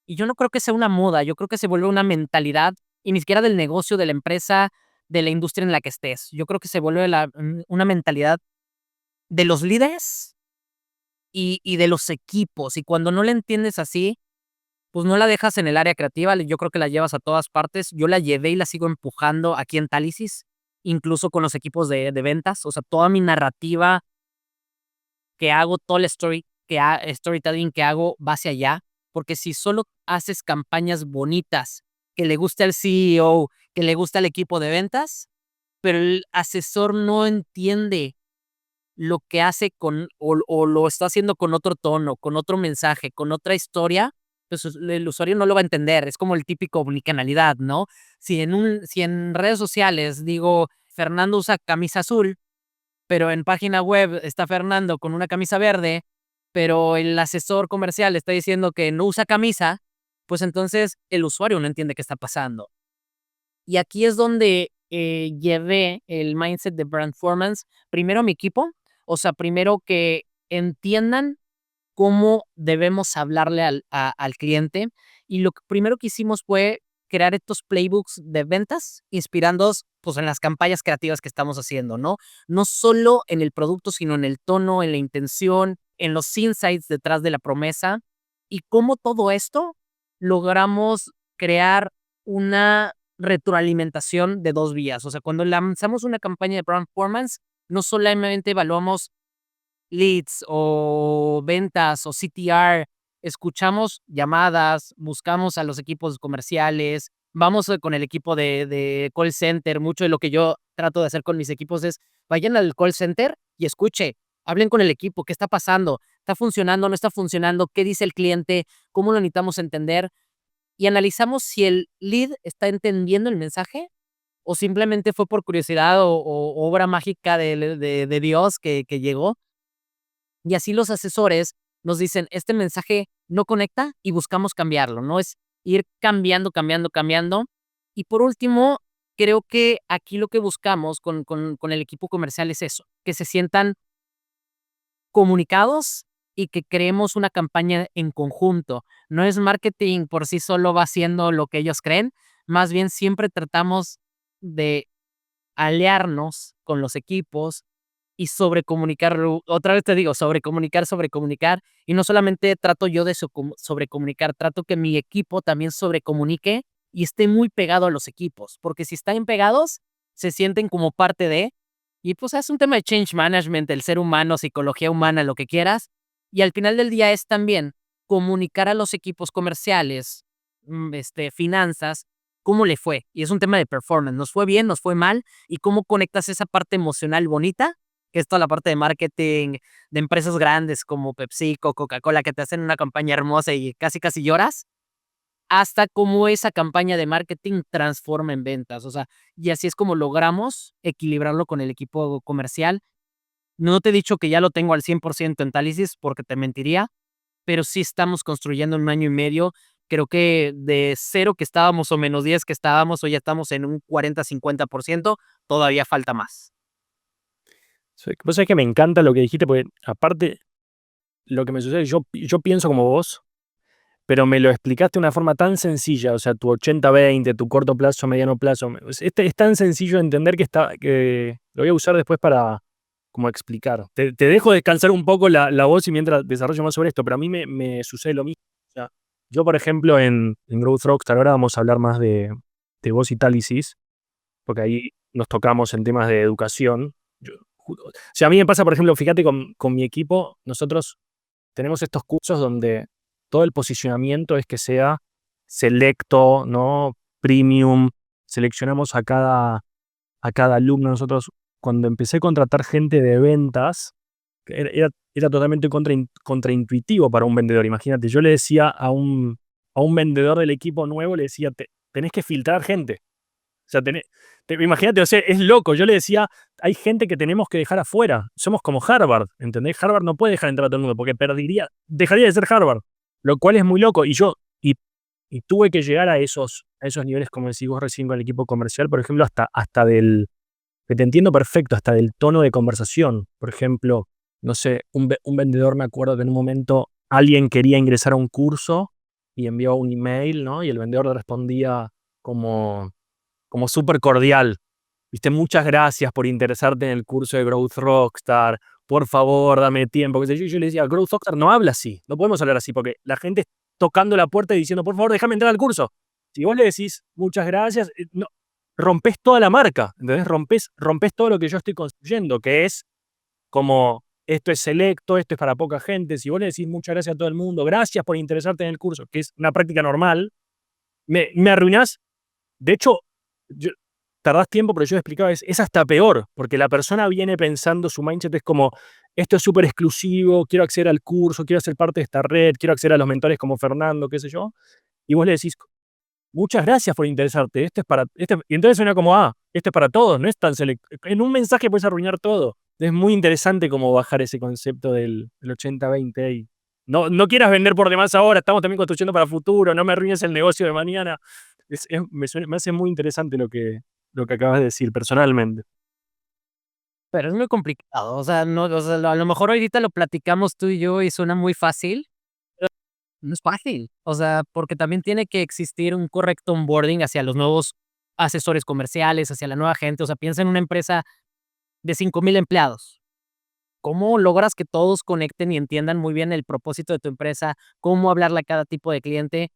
y yo no creo que sea una moda, yo creo que se vuelve una mentalidad y ni siquiera del negocio, de la empresa, de la industria en la que estés. Yo creo que se vuelve una mentalidad de los líderes y de los equipos y cuando no la entiendes así, pues no la dejas en el área creativa, yo creo que la llevas a todas partes. Yo la llevé y la sigo empujando aquí en Tálisis, incluso con los equipos de ventas. O sea, toda mi narrativa que hago, todo el storytelling que hago va hacia allá. Porque si solo haces campañas bonitas, que le guste al CEO, que le guste al equipo de ventas, pero el asesor no entiende lo que hace o lo está haciendo con otro tono, con otro mensaje, con otra historia, pues el usuario no lo va a entender. Es como el típico omnicanalidad, ¿no? Si en redes sociales digo, Fernando usa camisa azul, pero en página web está Fernando con una camisa verde, pero el asesor comercial está diciendo que no usa camisa, pues entonces el usuario no entiende qué está pasando. Y aquí es donde, llevé el mindset de brand performance, primero a mi equipo, o sea, primero que entiendan cómo debemos hablarle al cliente, y lo que primero que hicimos fue crear estos playbooks de ventas, inspirándonos, pues, en las campañas creativas que estamos haciendo, ¿no? No solo en el producto, sino en el tono, en la intención, en los insights detrás de la promesa, y cómo todo esto logramos crear una retroalimentación de 2 vías. O sea, cuando lanzamos una campaña de brand performance, no solamente evaluamos leads o ventas o CTR, escuchamos llamadas, buscamos a los equipos comerciales, vamos con el equipo de call center. Mucho de lo que yo trato de hacer con mis equipos es, vayan al call center y escuche, hablen con el equipo, ¿qué está pasando? ¿Está funcionando, no está funcionando? ¿Qué dice el cliente? ¿Cómo lo necesitamos entender? Y analizamos si el lead está entendiendo el mensaje o simplemente fue por curiosidad o obra mágica de Dios que llegó. Y así los asesores nos dicen, este mensaje no conecta y buscamos cambiarlo, ¿no? Es ir cambiando, cambiando, cambiando. Y por último, creo que aquí lo que buscamos con el equipo comercial es eso, que se sientan comunicados y que creemos una campaña en conjunto. No es marketing por sí solo va haciendo lo que ellos creen, más bien siempre tratamos de aliarnos con los equipos y sobrecomunicar. Otra vez te digo, sobrecomunicar, y no solamente trato yo de sobrecomunicar, trato que mi equipo también sobrecomunique y esté muy pegado a los equipos, porque si están pegados, se sienten como parte de, y pues es un tema de change management, el ser humano, psicología humana, lo que quieras, y al final del día es también comunicar a los equipos comerciales finanzas, ¿cómo le fue? Y es un tema de performance, ¿nos fue bien, nos fue mal? ¿Y cómo conectas esa parte emocional bonita, que es toda la parte de marketing de empresas grandes como PepsiCo, Coca-Cola, que te hacen una campaña hermosa y casi, casi lloras, hasta cómo esa campaña de marketing transforma en ventas? O sea, y así es como logramos equilibrarlo con el equipo comercial. No te he dicho que ya lo tengo al 100% en Tálisis, porque te mentiría, pero sí estamos construyendo en 1 año y medio. Creo que de 0 que estábamos o -10 que estábamos, hoy ya estamos en un 40-50%, todavía falta más. Vos sabés que me encanta lo que dijiste, porque aparte lo que me sucede, yo pienso como vos, pero me lo explicaste de una forma tan sencilla, o sea, tu 80-20, tu corto plazo, mediano plazo, es tan sencillo de entender que lo voy a usar después para como explicar. Te dejo descansar un poco la voz y mientras desarrollo más sobre esto, pero a mí me sucede lo mismo. O sea, yo, por ejemplo, en Growth Rockstar, ahora vamos a hablar más de voz y Tálisis, porque ahí nos tocamos en temas de educación. O sea, a mí me pasa, por ejemplo, fíjate, con mi equipo, nosotros tenemos estos cursos donde todo el posicionamiento es que sea selecto, ¿no? Premium. Seleccionamos a cada alumno. Nosotros, cuando empecé a contratar gente de ventas, era totalmente contraintuitivo para un vendedor. Imagínate, yo le decía a un vendedor del equipo nuevo, le decía, tenés que filtrar gente. O sea, imagínate, o sea, es loco. Yo le decía, hay gente que tenemos que dejar afuera. Somos como Harvard, ¿entendés? Harvard no puede dejar entrar a todo el mundo porque dejaría de ser Harvard, lo cual es muy loco. Y tuve que llegar a esos niveles, como decís vos recién, con el equipo comercial, por ejemplo, que te entiendo perfecto, hasta del tono de conversación. Por ejemplo, no sé, un vendedor, me acuerdo que en un momento alguien quería ingresar a un curso y envió un email, ¿no? Y el vendedor le respondía como súper cordial. Viste, muchas gracias por interesarte en el curso de Growth Rockstar. Por favor, dame tiempo. Qué sé yo. Y yo le decía, Growth Rockstar no habla así. No podemos hablar así porque la gente está tocando la puerta y diciendo, por favor, déjame entrar al curso. Si vos le decís muchas gracias, no, rompes toda la marca. ¿Entendés? Rompes todo lo que yo estoy construyendo, que es como esto es selecto, esto es para poca gente. Si vos le decís muchas gracias a todo el mundo, gracias por interesarte en el curso, que es una práctica normal, me arruinás. De hecho, yo, tardás tiempo, pero yo explicaba, es hasta peor, porque la persona viene pensando, su mindset es como, esto es súper exclusivo, quiero acceder al curso, quiero ser parte de esta red, quiero acceder a los mentores como Fernando, qué sé yo, y vos le decís, muchas gracias por interesarte, y entonces suena como, esto es para todos, no es tan selecto. En un mensaje puedes arruinar todo. Es muy interesante cómo bajar ese concepto del 80-20 y no quieras vender por demás ahora, estamos también construyendo para futuro, no me arruines el negocio de mañana. Me hace muy interesante lo que acabas de decir personalmente. Pero es muy complicado, o sea, no, o sea, a lo mejor ahorita lo platicamos tú y yo y suena muy fácil, no es fácil. O sea, porque también tiene que existir un correcto onboarding hacia los nuevos asesores comerciales, hacia la nueva gente. O sea, piensa en una empresa de 5,000 empleados. ¿Cómo logras que todos conecten y entiendan muy bien el propósito de tu empresa? ¿Cómo hablarle a cada tipo de cliente?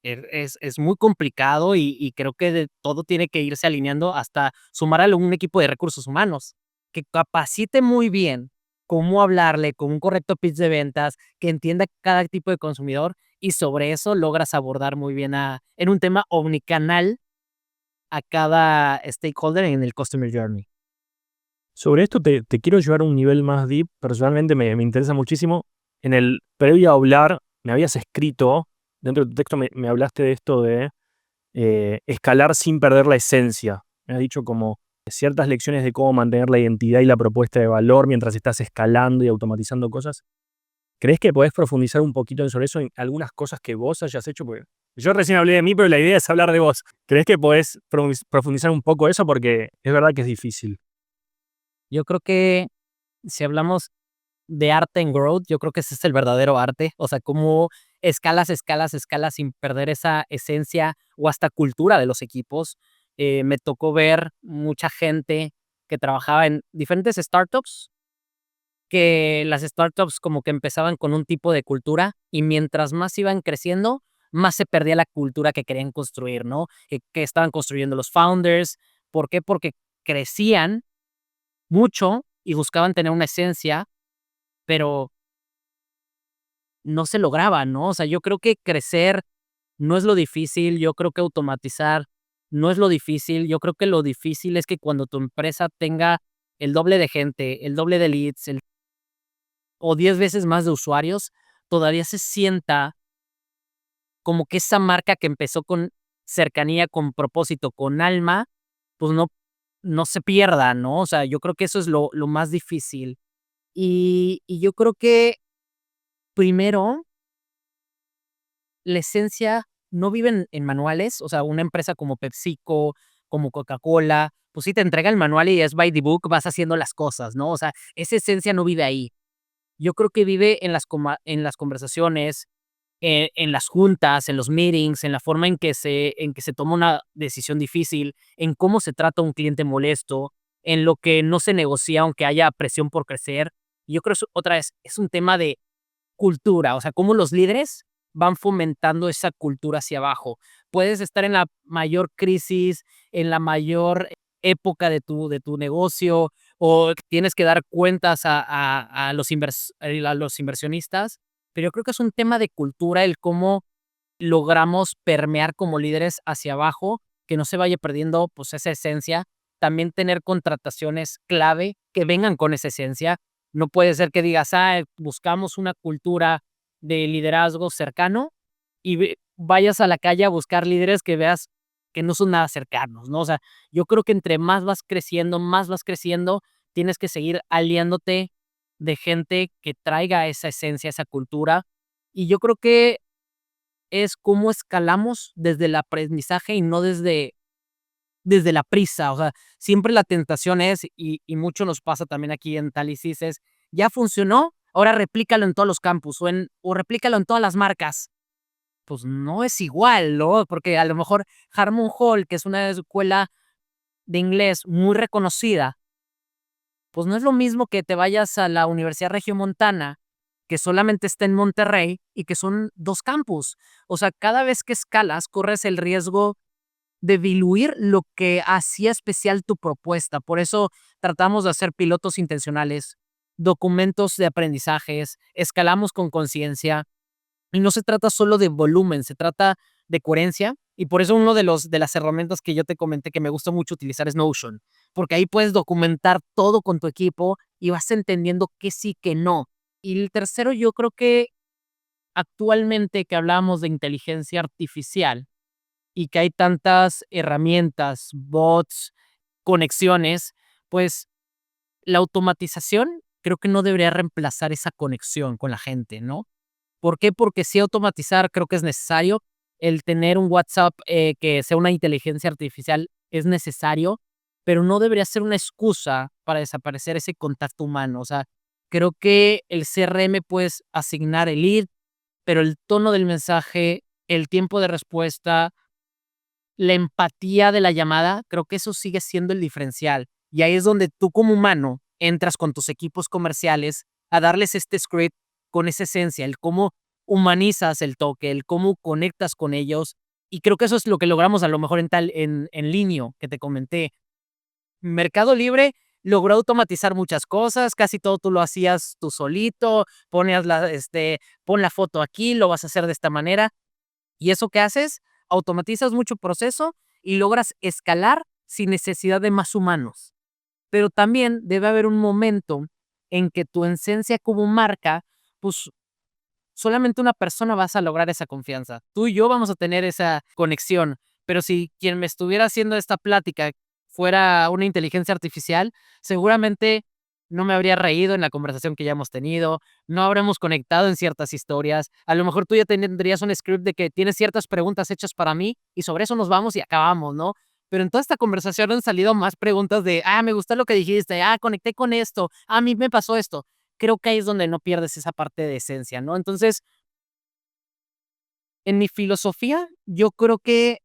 Es muy complicado y creo que todo tiene que irse alineando hasta sumar a un equipo de recursos humanos que capacite muy bien cómo hablarle con un correcto pitch de ventas, que entienda cada tipo de consumidor y sobre eso logras abordar muy bien en un tema omnicanal a cada stakeholder en el Customer Journey. Sobre esto te quiero llevar a un nivel más deep. Personalmente me interesa muchísimo. En el previo a hablar, me habías escrito, dentro de tu texto me hablaste de esto de escalar sin perder la esencia. Me has dicho como ciertas lecciones de cómo mantener la identidad y la propuesta de valor mientras estás escalando y automatizando cosas. ¿Crees que podés profundizar un poquito sobre eso en algunas cosas que vos hayas hecho? Porque yo recién hablé de mí, pero la idea es hablar de vos. ¿Crees que podés profundizar un poco eso? Porque es verdad que es difícil. Yo creo que si hablamos de arte en growth, yo creo que ese es el verdadero arte. O sea, cómo escalas, escalas, escalas sin perder esa esencia o hasta cultura de los equipos. Me tocó ver mucha gente que trabajaba en diferentes startups, que las startups como que empezaban con un tipo de cultura y mientras más iban creciendo, más se perdía la cultura que querían construir, ¿no? Que estaban construyendo los founders. ¿Por qué? Porque crecían mucho y buscaban tener una esencia, pero no se lograba, ¿no? O sea, yo creo que crecer no es lo difícil, yo creo que automatizar no es lo difícil, yo creo que lo difícil es que cuando tu empresa tenga el doble de gente, el doble de leads, o 10 veces más de usuarios, todavía se sienta como que esa marca que empezó con cercanía, con propósito, con alma, pues no se pierda, ¿no? O sea, yo creo que eso es lo más difícil. Y yo creo que primero, la esencia no vive en manuales, o sea, una empresa como PepsiCo, como Coca-Cola, pues sí te entrega el manual y es by the book, vas haciendo las cosas, ¿no? O sea, esa esencia no vive ahí. Yo creo que vive en las conversaciones, en las juntas, en los meetings, en la forma en que se toma una decisión difícil, en cómo se trata a un cliente molesto, en lo que no se negocia aunque haya presión por crecer. Yo creo, otra vez, es un tema de cultura, o sea, cómo los líderes van fomentando esa cultura hacia abajo. Puedes estar en la mayor crisis, en la mayor época de tu negocio, o tienes que dar cuentas a los inversionistas, pero yo creo que es un tema de cultura el cómo logramos permear como líderes hacia abajo, que no se vaya perdiendo, pues, esa esencia. También tener contrataciones clave que vengan con esa esencia. No puede ser que digas: "Ah, buscamos una cultura de liderazgo cercano", y vayas a la calle a buscar líderes que veas que no son nada cercanos, ¿no? O sea, yo creo que entre más vas creciendo, tienes que seguir aliándote de gente que traiga esa esencia, esa cultura. Y yo creo que es cómo escalamos desde el aprendizaje y no desde la prisa. O sea, siempre la tentación es, y mucho nos pasa también aquí en Talisys, es, ya funcionó, ahora replícalo en todos los campus o replícalo en todas las marcas. Pues no es igual, ¿no? Porque a lo mejor Harmon Hall, que es una escuela de inglés muy reconocida, pues no es lo mismo que te vayas a la Universidad Regiomontana, que solamente está en Monterrey y que son 2 campus. O sea, cada vez que escalas, corres el riesgo de diluir lo que hacía especial tu propuesta. Por eso tratamos de hacer pilotos intencionales, documentos de aprendizajes, escalamos con conciencia, y no se trata solo de volumen, se trata de coherencia. Y por eso uno de las herramientas que yo te comenté que me gusta mucho utilizar es Notion, porque ahí puedes documentar todo con tu equipo y vas entendiendo qué sí, qué no. Y el tercero, yo creo que actualmente que hablamos de inteligencia artificial y que hay tantas herramientas, bots, conexiones, pues la automatización creo que no debería reemplazar esa conexión con la gente, ¿no? ¿Por qué? Porque sí automatizar creo que es necesario. El tener un WhatsApp, que sea una inteligencia artificial es necesario, pero no debería ser una excusa para desaparecer ese contacto humano. O sea, creo que el CRM puedes asignar el lead, pero el tono del mensaje, el tiempo de respuesta, la empatía de la llamada, creo que eso sigue siendo el diferencial. Y ahí es donde tú como humano entras con tus equipos comerciales a darles este script con esa esencia, el cómo humanizas el toque, el cómo conectas con ellos. Y creo que eso es lo que logramos a lo mejor en Linio, que te comenté. Mercado Libre logró automatizar muchas cosas, casi todo tú lo hacías tú solito, pon la foto aquí, lo vas a hacer de esta manera. ¿Y eso qué haces? Automatizas mucho proceso y logras escalar sin necesidad de más humanos. Pero también debe haber un momento en que tu esencia como marca, pues solamente una persona vas a lograr esa confianza. Tú y yo vamos a tener esa conexión, pero si quien me estuviera haciendo esta plática fuera una inteligencia artificial, seguramente no me habría reído en la conversación que ya hemos tenido, no habremos conectado en ciertas historias, a lo mejor tú ya tendrías un script de que tienes ciertas preguntas hechas para mí y sobre eso nos vamos y acabamos, ¿no? Pero en toda esta conversación han salido más preguntas de, me gustó lo que dijiste, conecté con esto, a mí me pasó esto. Creo que ahí es donde no pierdes esa parte de esencia, ¿no? Entonces, en mi filosofía, yo creo que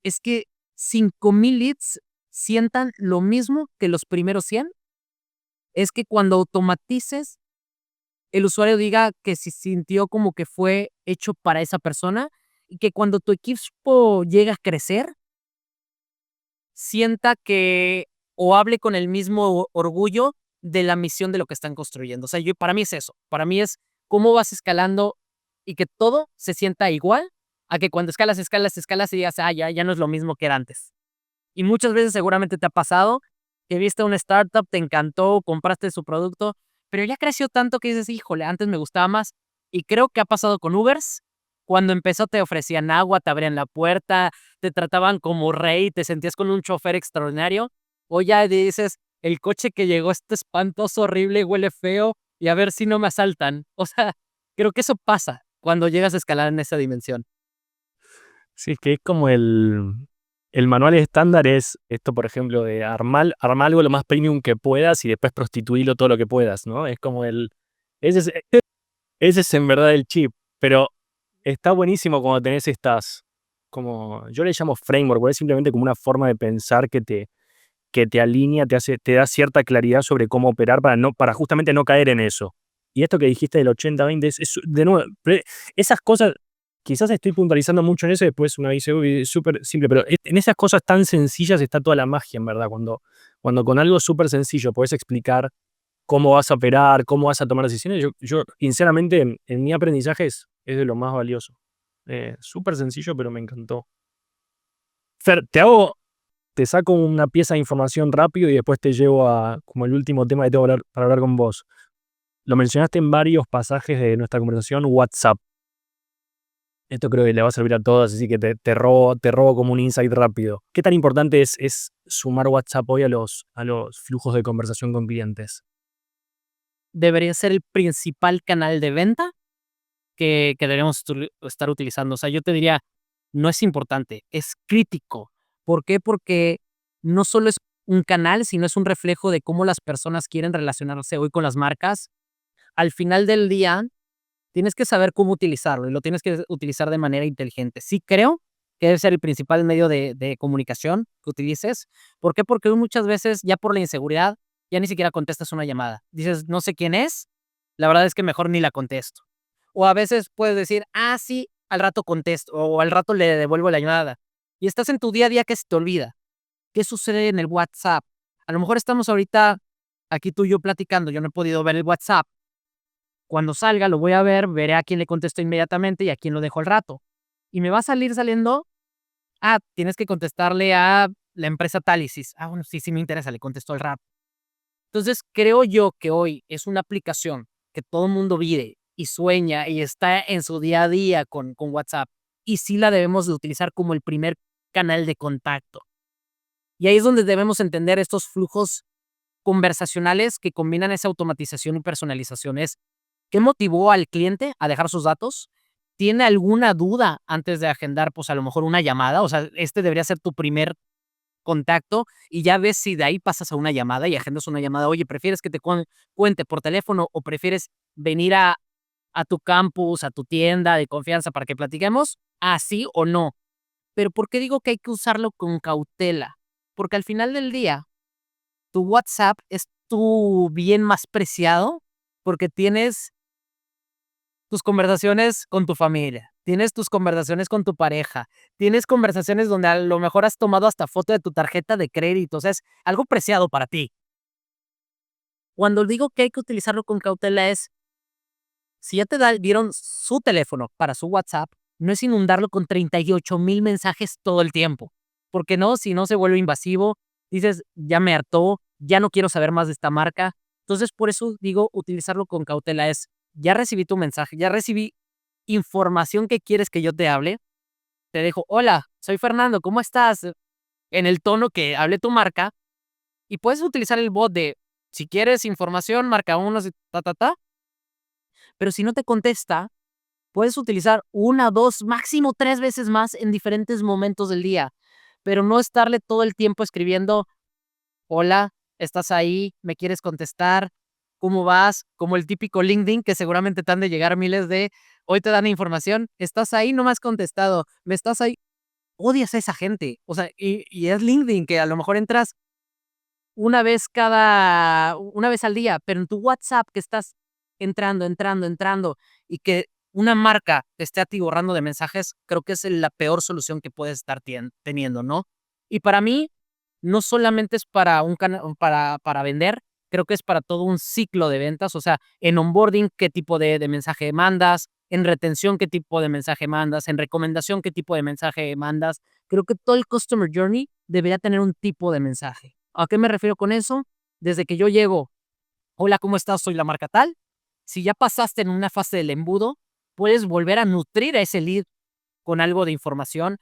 es que 5,000 leads sientan lo mismo que los primeros 100. Es que cuando automatices, el usuario diga que se sintió como que fue hecho para esa persona y que cuando tu equipo llega a crecer, sienta que o hable con el mismo orgullo de la misión de lo que están construyendo. O sea, para mí es eso. Para mí es cómo vas escalando. y que todo se sienta igual a que cuando escalas, escalas, escalas y digas, ya no es lo mismo que era antes. Y muchas veces seguramente te ha pasado que viste una startup, te encantó, compraste su producto, pero ya creció tanto que dices, híjole, antes me gustaba más. Y creo que ha pasado con Ubers. Cuando empezó te ofrecían agua, te abrían la puerta, te trataban como rey, te sentías con un chofer extraordinario. O ya dices, el coche que llegó está espantoso, horrible, huele feo, y a ver si no me asaltan. O sea, creo que eso pasa cuando llegas a escalar en esa dimensión. Sí, es que es como el manual estándar es esto, por ejemplo, de armar algo lo más premium que puedas y después prostituirlo todo lo que puedas, ¿no? Es como ese es, ese es en verdad el chip, pero está buenísimo cuando tenés estas, como, yo le llamo framework, porque es simplemente como una forma de pensar que te alinea, te da cierta claridad sobre cómo operar para justamente no caer en eso. Y esto que dijiste del 80-20 de nuevo, esas cosas, quizás estoy puntualizando mucho en eso y después una dice, uy, es súper simple, pero en esas cosas tan sencillas está toda la magia, en verdad, cuando con algo súper sencillo puedes explicar cómo vas a operar, cómo vas a tomar decisiones, yo sinceramente, en mi aprendizaje es de lo más valioso. Súper sencillo, pero me encantó. Fer, te saco una pieza de información rápido y después te llevo a como el último tema que tengo para hablar con vos. Lo mencionaste en varios pasajes de nuestra conversación, WhatsApp. Esto creo que le va a servir a todos, así que te robo como un insight rápido. ¿Qué tan importante es sumar WhatsApp hoy a los flujos de conversación con clientes? Debería ser el principal canal de venta que deberíamos estar utilizando. O sea, yo te diría, no es importante, es crítico. ¿Por qué? Porque no solo es un canal, sino es un reflejo de cómo las personas quieren relacionarse hoy con las marcas. Al final del día, tienes que saber cómo utilizarlo y lo tienes que utilizar de manera inteligente. Sí creo que debe ser el principal medio de comunicación que utilices. ¿Por qué? Porque hoy muchas veces, ya por la inseguridad, ya ni siquiera contestas una llamada. Dices, no sé quién es, la verdad es que mejor ni la contesto. O a veces puedes decir, sí, al rato contesto o al rato le devuelvo la llamada. Y estás en tu día a día que se te olvida. ¿Qué sucede en el WhatsApp? A lo mejor estamos ahorita aquí tú y yo platicando, yo no he podido ver el WhatsApp. Cuando salga lo voy a ver, veré a quién le contesto inmediatamente y a quién lo dejo al rato. Y me va a salir saliendo, tienes que contestarle a la empresa tal y dices, bueno, sí, sí me interesa, le contesto al rato. Entonces, creo yo que hoy es una aplicación que todo el mundo vive y sueña y está en su día a día con WhatsApp. Y sí la debemos de utilizar como el primer canal de contacto. Y ahí es donde debemos entender estos flujos conversacionales que combinan esa automatización y personalización. ¿Qué motivó al cliente a dejar sus datos? ¿Tiene alguna duda antes de agendar, pues, a lo mejor una llamada? O sea, este debería ser tu primer contacto y ya ves si de ahí pasas a una llamada y agendas una llamada. Oye, ¿prefieres que te cuente por teléfono o prefieres venir a tu campus, a tu tienda de confianza para que platiquemos? ¿Sí o no? Pero ¿por qué digo que hay que usarlo con cautela? Porque al final del día, tu WhatsApp es tu bien más preciado porque tienes tus conversaciones con tu familia, tienes tus conversaciones con tu pareja, tienes conversaciones donde a lo mejor has tomado hasta foto de tu tarjeta de crédito, o sea, es algo preciado para ti. Cuando digo que hay que utilizarlo con cautela es, si ya dieron su teléfono para su WhatsApp, no es inundarlo con 38,000 mensajes todo el tiempo, porque no, si no se vuelve invasivo, dices, ya me hartó, ya no quiero saber más de esta marca. Entonces, por eso digo, utilizarlo con cautela es, ya recibí tu mensaje, ya recibí información que quieres que yo te hable, te dejo, hola, soy Fernando, ¿cómo estás? En el tono que hable tu marca y puedes utilizar el bot de, si quieres información, marca uno, ta, ta, ta, pero si no te contesta, puedes utilizar una, dos, máximo 3 veces más en diferentes momentos del día, pero no estarle todo el tiempo escribiendo, hola, ¿estás ahí? ¿Me quieres contestar? ¿Cómo vas? Como el típico LinkedIn que seguramente te han de llegar miles de, hoy te dan información, ¿estás ahí? No me has contestado, ¿me estás ahí? Odias a esa gente, o sea, y es LinkedIn que a lo mejor entras una vez al día, pero en tu WhatsApp que estás entrando y que una marca te esté atiborrando de mensajes, creo que es la peor solución que puedes estar teniendo, ¿no? Y para mí, no solamente es para para vender, creo que es para todo un ciclo de ventas, o sea, en onboarding, qué tipo de mensaje mandas, en retención qué tipo de mensaje mandas, en recomendación qué tipo de mensaje mandas. Creo que todo el customer journey debería tener un tipo de mensaje. ¿A qué me refiero con eso? Desde que yo llego, hola, ¿cómo estás? Soy la marca tal. Si ya pasaste en una fase del embudo, puedes volver a nutrir a ese lead con algo de información.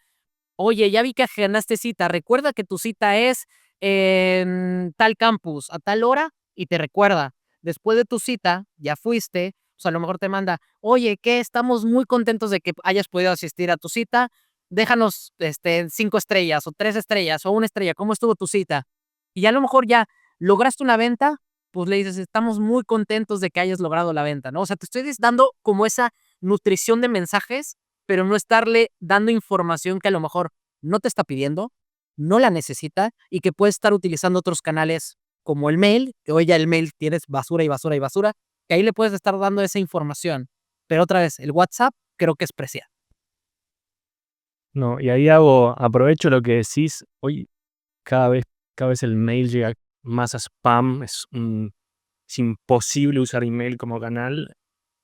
Oye, ya vi que agendaste cita. Recuerda que tu cita es en tal campus a tal hora y te recuerda. Después de tu cita, ya fuiste, pues a lo mejor te manda, oye, que estamos muy contentos de que hayas podido asistir a tu cita. Déjanos 5 estrellas o 3 estrellas o 1 estrella. ¿Cómo estuvo tu cita? Y ya a lo mejor ya lograste una venta, pues le dices, estamos muy contentos de que hayas logrado la venta, ¿no? O sea, te estoy dando como esa nutrición de mensajes, pero no estarle dando información que a lo mejor no te está pidiendo, no la necesita y que puede estar utilizando otros canales como el mail, que hoy ya el mail tienes basura y basura y basura, que ahí le puedes estar dando esa información. Pero otra vez, el WhatsApp creo que es preciado. No, y ahí aprovecho lo que decís, hoy cada vez, cada vez el mail llega más a spam, es imposible usar email como canal.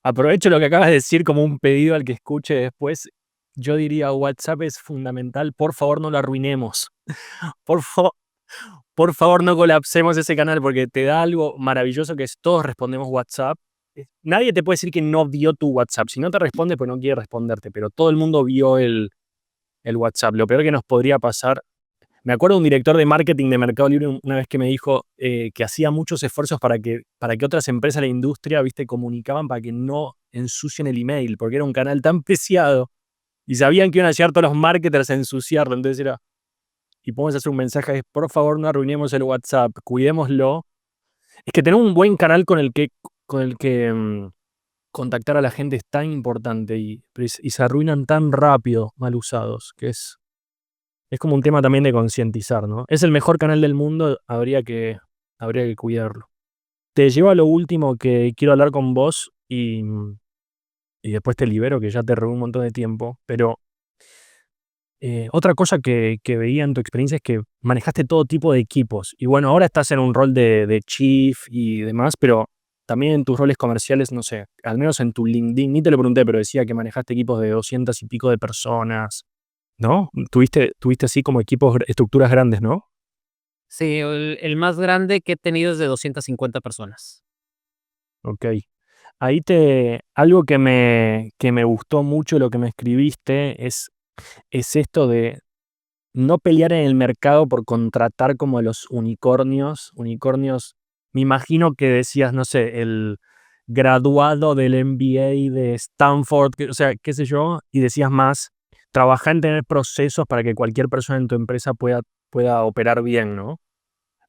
Aprovecho lo que acabas de decir como un pedido al que escuche después. Yo diría, WhatsApp es fundamental, por favor no lo arruinemos. Por, fa- por favor no colapsemos ese canal porque te da algo maravilloso que es todos respondemos WhatsApp. Nadie te puede decir que no vio tu WhatsApp. Si no te responde, pues no quiere responderte, pero todo el mundo vio el WhatsApp. Lo peor que nos podría pasar. Me acuerdo de un director de marketing de Mercado Libre una vez que me dijo que hacía muchos esfuerzos para que otras empresas de la industria, viste, comunicaban para que no ensucien el email, porque era un canal tan preciado y sabían que iban a llegar todos los marketers a ensuciarlo. Entonces era, y podemos hacer un mensaje, es, por favor no arruinemos el WhatsApp, cuidémoslo. Es que tener un buen canal con el que contactar a la gente es tan importante y se arruinan tan rápido mal usados, que es como un tema también de concientizar, ¿no? Es el mejor canal del mundo, habría que cuidarlo. Te llevo a lo último que quiero hablar con vos y después te libero, que ya te robé un montón de tiempo. Pero otra cosa que veía en tu experiencia es que manejaste todo tipo de equipos. Y bueno, ahora estás en un rol de chief y demás, pero también en tus roles comerciales, no sé, al menos en tu LinkedIn, ni te lo pregunté, pero decía que manejaste equipos de 200 y pico de personas. ¿No? Tuviste así como equipos, estructuras grandes, ¿no? Sí, el más grande que he tenido es de 250 personas. Ok. Algo que me gustó mucho lo que me escribiste es esto de no pelear en el mercado por contratar como los unicornios. Unicornios, me imagino que decías, no sé, el graduado del MBA de Stanford, o sea, qué sé yo, y decías más, trabajar en tener procesos para que cualquier persona en tu empresa pueda operar bien, ¿no?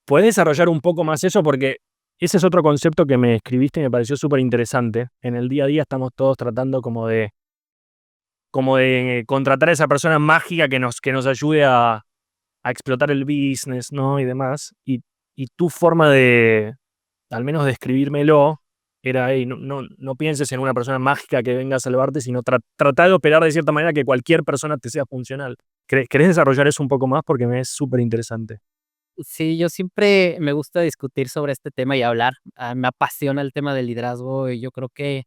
¿Puedes desarrollar un poco más eso? Porque ese es otro concepto que me escribiste y me pareció súper interesante. En el día a día estamos todos tratando como de contratar a esa persona mágica que nos ayude a explotar el business, ¿no? Y demás. Y tu forma de, al menos describírmelo, era, hey, no pienses en una persona mágica que venga a salvarte, sino tratar de operar de cierta manera que cualquier persona te sea funcional. ¿Querés desarrollar eso un poco más? Porque me es súper interesante. Sí, yo siempre me gusta discutir sobre este tema y hablar. Me apasiona el tema del liderazgo y yo creo que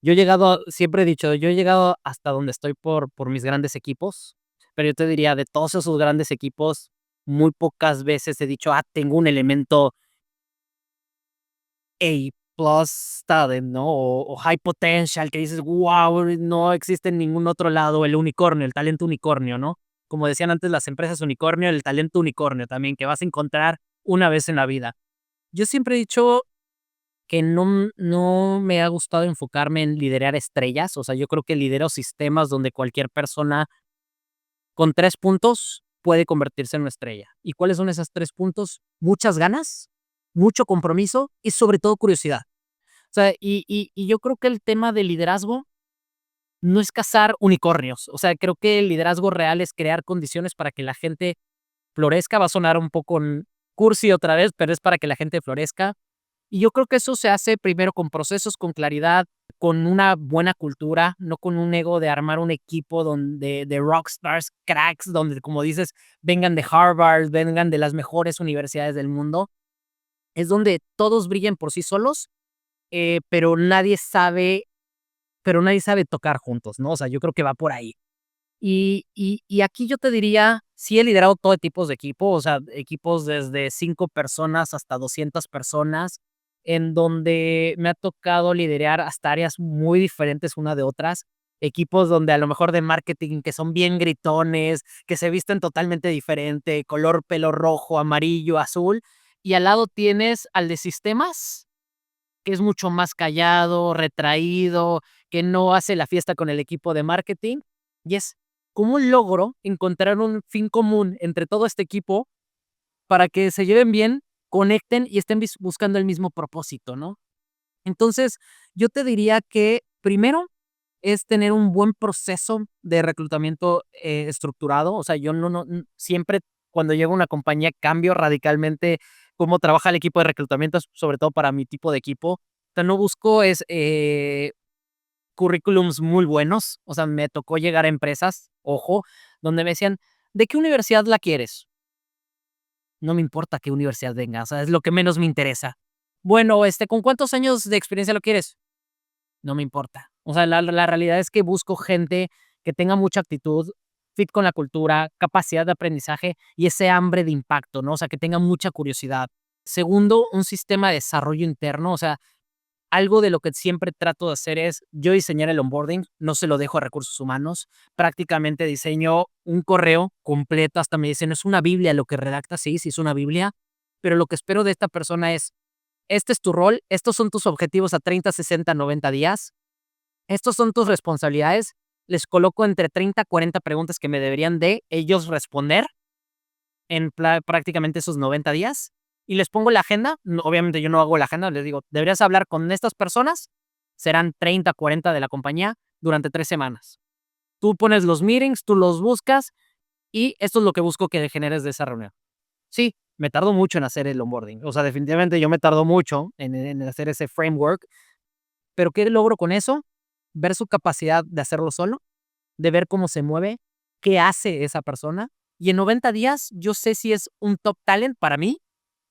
yo he llegado, siempre he dicho, yo he llegado hasta donde estoy por mis grandes equipos, pero yo te diría, de todos esos grandes equipos, muy pocas veces he dicho, tengo un elemento A plus talent, ¿no? O high potential, que dices, wow, no existe en ningún otro lado el unicornio, el talento unicornio, ¿no? Como decían antes las empresas unicornio, el talento unicornio también, que vas a encontrar una vez en la vida. Yo siempre he dicho que no me ha gustado enfocarme en liderar estrellas, o sea, yo creo que lidero sistemas donde cualquier persona con 3 puntos puede convertirse en una estrella. ¿Y cuáles son esos 3 puntos? Muchas ganas, mucho compromiso y sobre todo curiosidad. O sea, y yo creo que el tema del liderazgo no es cazar unicornios, o sea, creo que el liderazgo real es crear condiciones para que la gente florezca, va a sonar un poco cursi otra vez, pero es para que la gente florezca. Y yo creo que eso se hace primero con procesos, con claridad, con una buena cultura, no con un ego de armar un equipo donde de rockstars, cracks, donde, como dices, vengan de Harvard, vengan de las mejores universidades del mundo. Es donde todos brillan por sí solos, pero nadie sabe pero nadie sabe tocar juntos, ¿no? O sea, yo creo que va por ahí. Y aquí yo te diría, sí he liderado todo tipos de equipo, o sea, equipos desde 5 personas hasta 200 personas, en donde me ha tocado liderar hasta áreas muy diferentes una de otras. Equipos donde a lo mejor de marketing que son bien gritones, que se visten totalmente diferente, color pelo rojo, amarillo, azul, y al lado tienes al de sistemas, que es mucho más callado, retraído, que no hace la fiesta con el equipo de marketing. Y es cómo logro encontrar un fin común entre todo este equipo para que se lleven bien, conecten y estén buscando el mismo propósito, ¿no? Entonces, yo te diría que primero es tener un buen proceso de reclutamiento estructurado. O sea, yo siempre cuando llego a una compañía cambio radicalmente cómo trabaja el equipo de reclutamiento, sobre todo para mi tipo de equipo. O sea, no busco currículums muy buenos. O sea, me tocó llegar a empresas, ojo, donde me decían, ¿de qué universidad la quieres? No me importa qué universidad venga, o sea, es lo que menos me interesa. Bueno, ¿con cuántos años de experiencia lo quieres? No me importa. O sea, la realidad es que busco gente que tenga mucha actitud, fit con la cultura, capacidad de aprendizaje y ese hambre de impacto, ¿no? O sea, que tenga mucha curiosidad. Segundo, un sistema de desarrollo interno. O sea, algo de lo que siempre trato de hacer es yo diseñar el onboarding, no se lo dejo a recursos humanos. Prácticamente diseño un correo completo, hasta me dicen, es una Biblia lo que redacta, sí, sí es una Biblia, pero lo que espero de esta persona es, este es tu rol, estos son tus objetivos a 30, 60, 90 días, estos son tus responsabilidades, les coloco entre 30, 40 preguntas que me deberían de ellos responder en prácticamente esos 90 días y les pongo la agenda. Obviamente yo no hago la agenda, les digo, deberías hablar con estas personas, serán 30, 40 de la compañía durante 3 semanas. Tú pones los meetings, tú los buscas y esto es lo que busco que generes de esa reunión. Sí, me tardo mucho en hacer el onboarding. O sea, definitivamente yo me tardo mucho en hacer ese framework, pero ¿qué logro con eso? Ver su capacidad de hacerlo solo, de ver cómo se mueve, qué hace esa persona. Y en 90 días yo sé si es un top talent para mí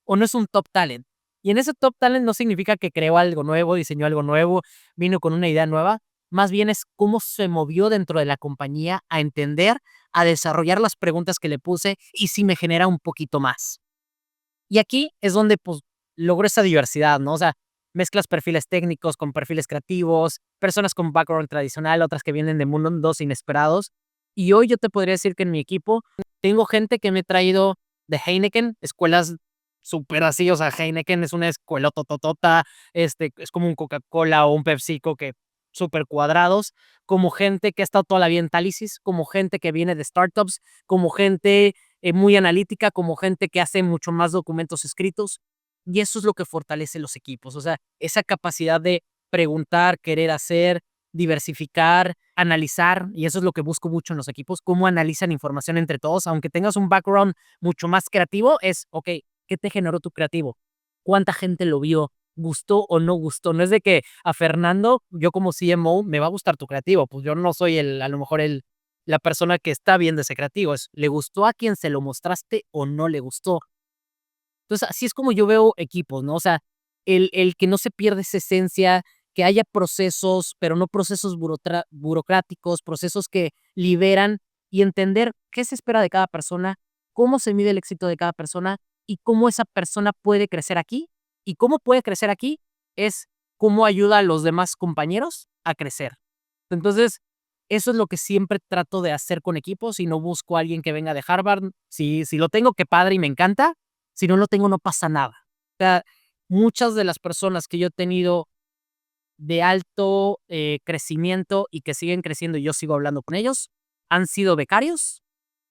o no es un top talent. Y en ese top talent no significa que creó algo nuevo, diseñó algo nuevo, vino con una idea nueva. Más bien es cómo se movió dentro de la compañía a entender, a desarrollar las preguntas que le puse y si me genera un poquito más. Y aquí es donde pues logro esa diversidad, ¿no? O sea, mezclas perfiles técnicos con perfiles creativos, personas con background tradicional, otras que vienen de mundos inesperados. Y hoy yo te podría decir que en mi equipo tengo gente que me he traído de Heineken, escuelas súper así. O sea, Heineken es una escuela tototota, es como un Coca-Cola o un PepsiCo que súper cuadrados, como gente que ha estado toda la vida en Tálisis, como gente que viene de startups, como gente muy analítica, como gente que hace mucho más documentos escritos. Y eso es lo que fortalece los equipos. O sea, esa capacidad de preguntar, querer hacer, diversificar, analizar, y eso es lo que busco mucho en los equipos, cómo analizan información entre todos. Aunque tengas un background mucho más creativo, es, ok, ¿qué te generó tu creativo? ¿Cuánta gente lo vio? ¿Gustó o no gustó? No es de que a Fernando, yo como CMO, me va a gustar tu creativo. Pues yo no soy a lo mejor la persona que está viendo ese creativo. ¿Le gustó a quien se lo mostraste o no le gustó? Entonces, así es como yo veo equipos, ¿no? O sea, el que no se pierda esa esencia, que haya procesos, pero no procesos burocráticos, procesos que liberan y entender qué se espera de cada persona, cómo se mide el éxito de cada persona y cómo esa persona puede crecer aquí. Y cómo puede crecer aquí es cómo ayuda a los demás compañeros a crecer. Entonces, eso es lo que siempre trato de hacer con equipos y no busco a alguien que venga de Harvard. Si lo tengo, qué padre y me encanta. Si no lo tengo, no pasa nada. O sea, muchas de las personas que yo he tenido de alto crecimiento y que siguen creciendo y yo sigo hablando con ellos, han sido becarios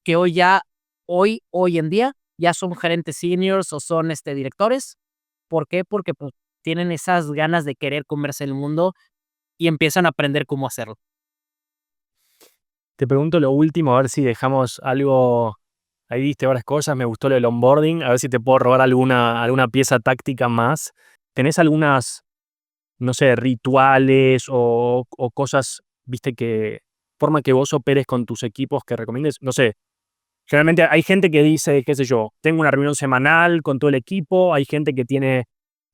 que hoy en día, ya son gerentes seniors o son directores. ¿Por qué? Porque pues, tienen esas ganas de querer comerse el mundo y empiezan a aprender cómo hacerlo. Te pregunto lo último, a ver si dejamos algo. Ahí diste varias cosas, me gustó lo del onboarding, a ver si te puedo robar alguna pieza táctica más. ¿Tenés algunas, no sé, rituales o cosas, viste, forma que vos operes con tus equipos que recomiendes? No sé, generalmente hay gente que dice, qué sé yo, tengo una reunión semanal con todo el equipo, hay gente que tiene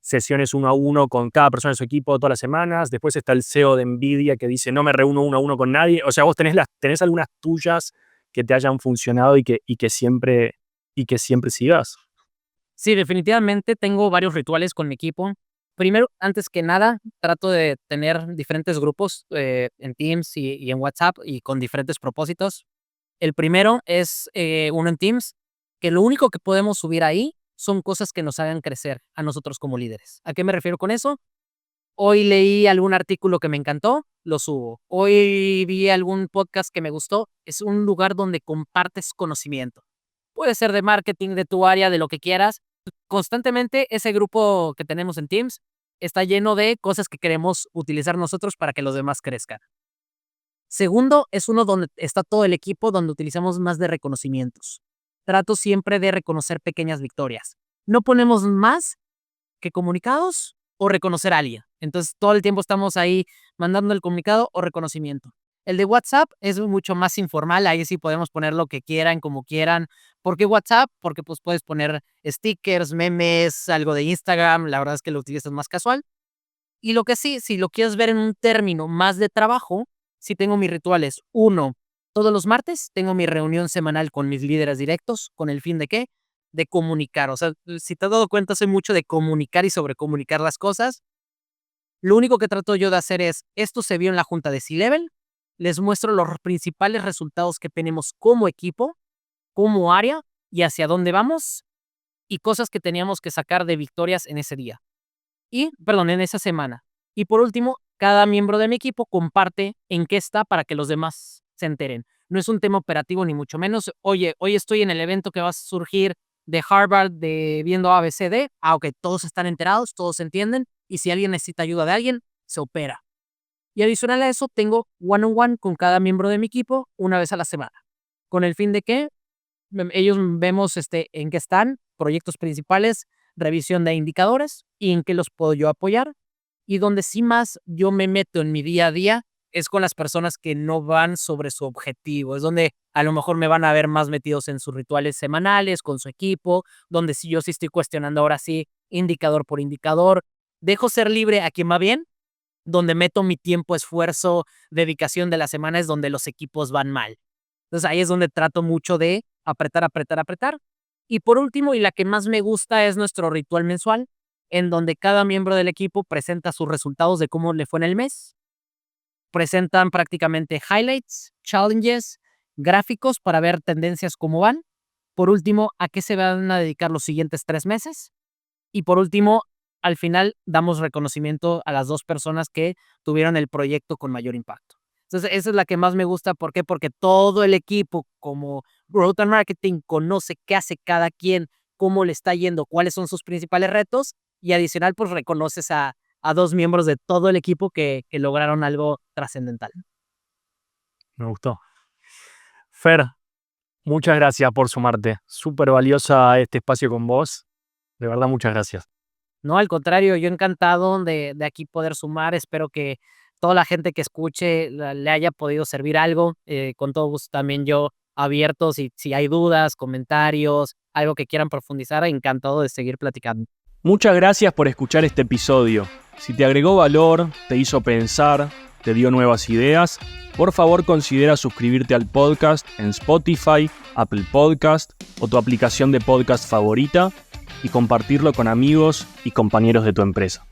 sesiones 1 a 1 con cada persona de su equipo todas las semanas. Después está el CEO de NVIDIA que dice, no me reúno 1 a 1 con nadie. O sea, vos tenés algunas tuyas que te hayan funcionado y que siempre sigas. Sí, definitivamente tengo varios rituales con mi equipo. Primero, antes que nada, trato de tener diferentes grupos en Teams y en WhatsApp y con diferentes propósitos. El primero es uno en Teams, que lo único que podemos subir ahí son cosas que nos hagan crecer a nosotros como líderes. ¿A qué me refiero con eso? Hoy leí algún artículo que me encantó, lo subo. Hoy vi algún podcast que me gustó. Es un lugar donde compartes conocimiento. Puede ser de marketing, de tu área, de lo que quieras. Constantemente ese grupo que tenemos en Teams está lleno de cosas que queremos utilizar nosotros para que los demás crezcan. Segundo, es uno donde está todo el equipo, donde utilizamos más de reconocimientos. Trato siempre de reconocer pequeñas victorias. No ponemos más que comunicados o reconocer a alguien. Entonces, todo el tiempo estamos ahí mandando el comunicado o reconocimiento. El de WhatsApp es mucho más informal. Ahí sí podemos poner lo que quieran, como quieran. ¿Por qué WhatsApp? Porque pues puedes poner stickers, memes, algo de Instagram. La verdad es que lo utilizas más casual. Y lo que sí, si lo quieres ver en un término más de trabajo, sí tengo mis rituales. Uno, todos los martes tengo mi reunión semanal con mis líderes directos. ¿Con el fin de qué? De comunicar. O sea, si te has dado cuenta, soy mucho de comunicar y sobrecomunicar las cosas. Lo único que trato yo de hacer es, esto se vio en la junta de C-Level, les muestro los principales resultados que tenemos como equipo, como área y hacia dónde vamos y cosas que teníamos que sacar de victorias en ese día. En esa semana. Y por último, cada miembro de mi equipo comparte en qué está para que los demás se enteren. No es un tema operativo ni mucho menos. Oye, hoy estoy en el evento que va a surgir de Harvard de viendo ABCD. Ok, todos están enterados, todos entienden. Y si alguien necesita ayuda de alguien, se opera. Y adicional a eso, tengo one-on-one con cada miembro de mi equipo una vez a la semana. Con el fin de que ellos vemos en qué están, proyectos principales, revisión de indicadores y en qué los puedo yo apoyar. Y donde sí más yo me meto en mi día a día es con las personas que no van sobre su objetivo. Es donde a lo mejor me van a ver más metidos en sus rituales semanales, con su equipo, donde sí yo sí estoy cuestionando ahora sí, indicador por indicador. Dejo ser libre a quien va bien, donde meto mi tiempo, esfuerzo, dedicación de la semana es donde los equipos van mal. Entonces ahí es donde trato mucho de apretar, apretar, apretar. Y por último, y la que más me gusta, es nuestro ritual mensual, en donde cada miembro del equipo presenta sus resultados de cómo le fue en el mes. Presentan prácticamente highlights, challenges, gráficos para ver tendencias cómo van. Por último, a qué se van a dedicar los siguientes 3 meses. Y por último, al final damos reconocimiento a las 2 personas que tuvieron el proyecto con mayor impacto. Entonces, esa es la que más me gusta. ¿Por qué? Porque todo el equipo, como Growth and Marketing, conoce qué hace cada quien, cómo le está yendo, cuáles son sus principales retos. Y adicional, pues reconoces a 2 miembros de todo el equipo que lograron algo trascendental. Me gustó. Fer, muchas gracias por sumarte. Súper valiosa este espacio con vos. De verdad, muchas gracias. No, al contrario, yo encantado de aquí poder sumar. Espero que toda la gente que escuche le haya podido servir algo. Con todo gusto también yo abierto, si hay dudas, comentarios, algo que quieran profundizar, encantado de seguir platicando. Muchas gracias por escuchar este episodio. Si te agregó valor, te hizo pensar, te dio nuevas ideas, por favor considera suscribirte al podcast en Spotify, Apple Podcast o tu aplicación de podcast favorita y compartirlo con amigos y compañeros de tu empresa.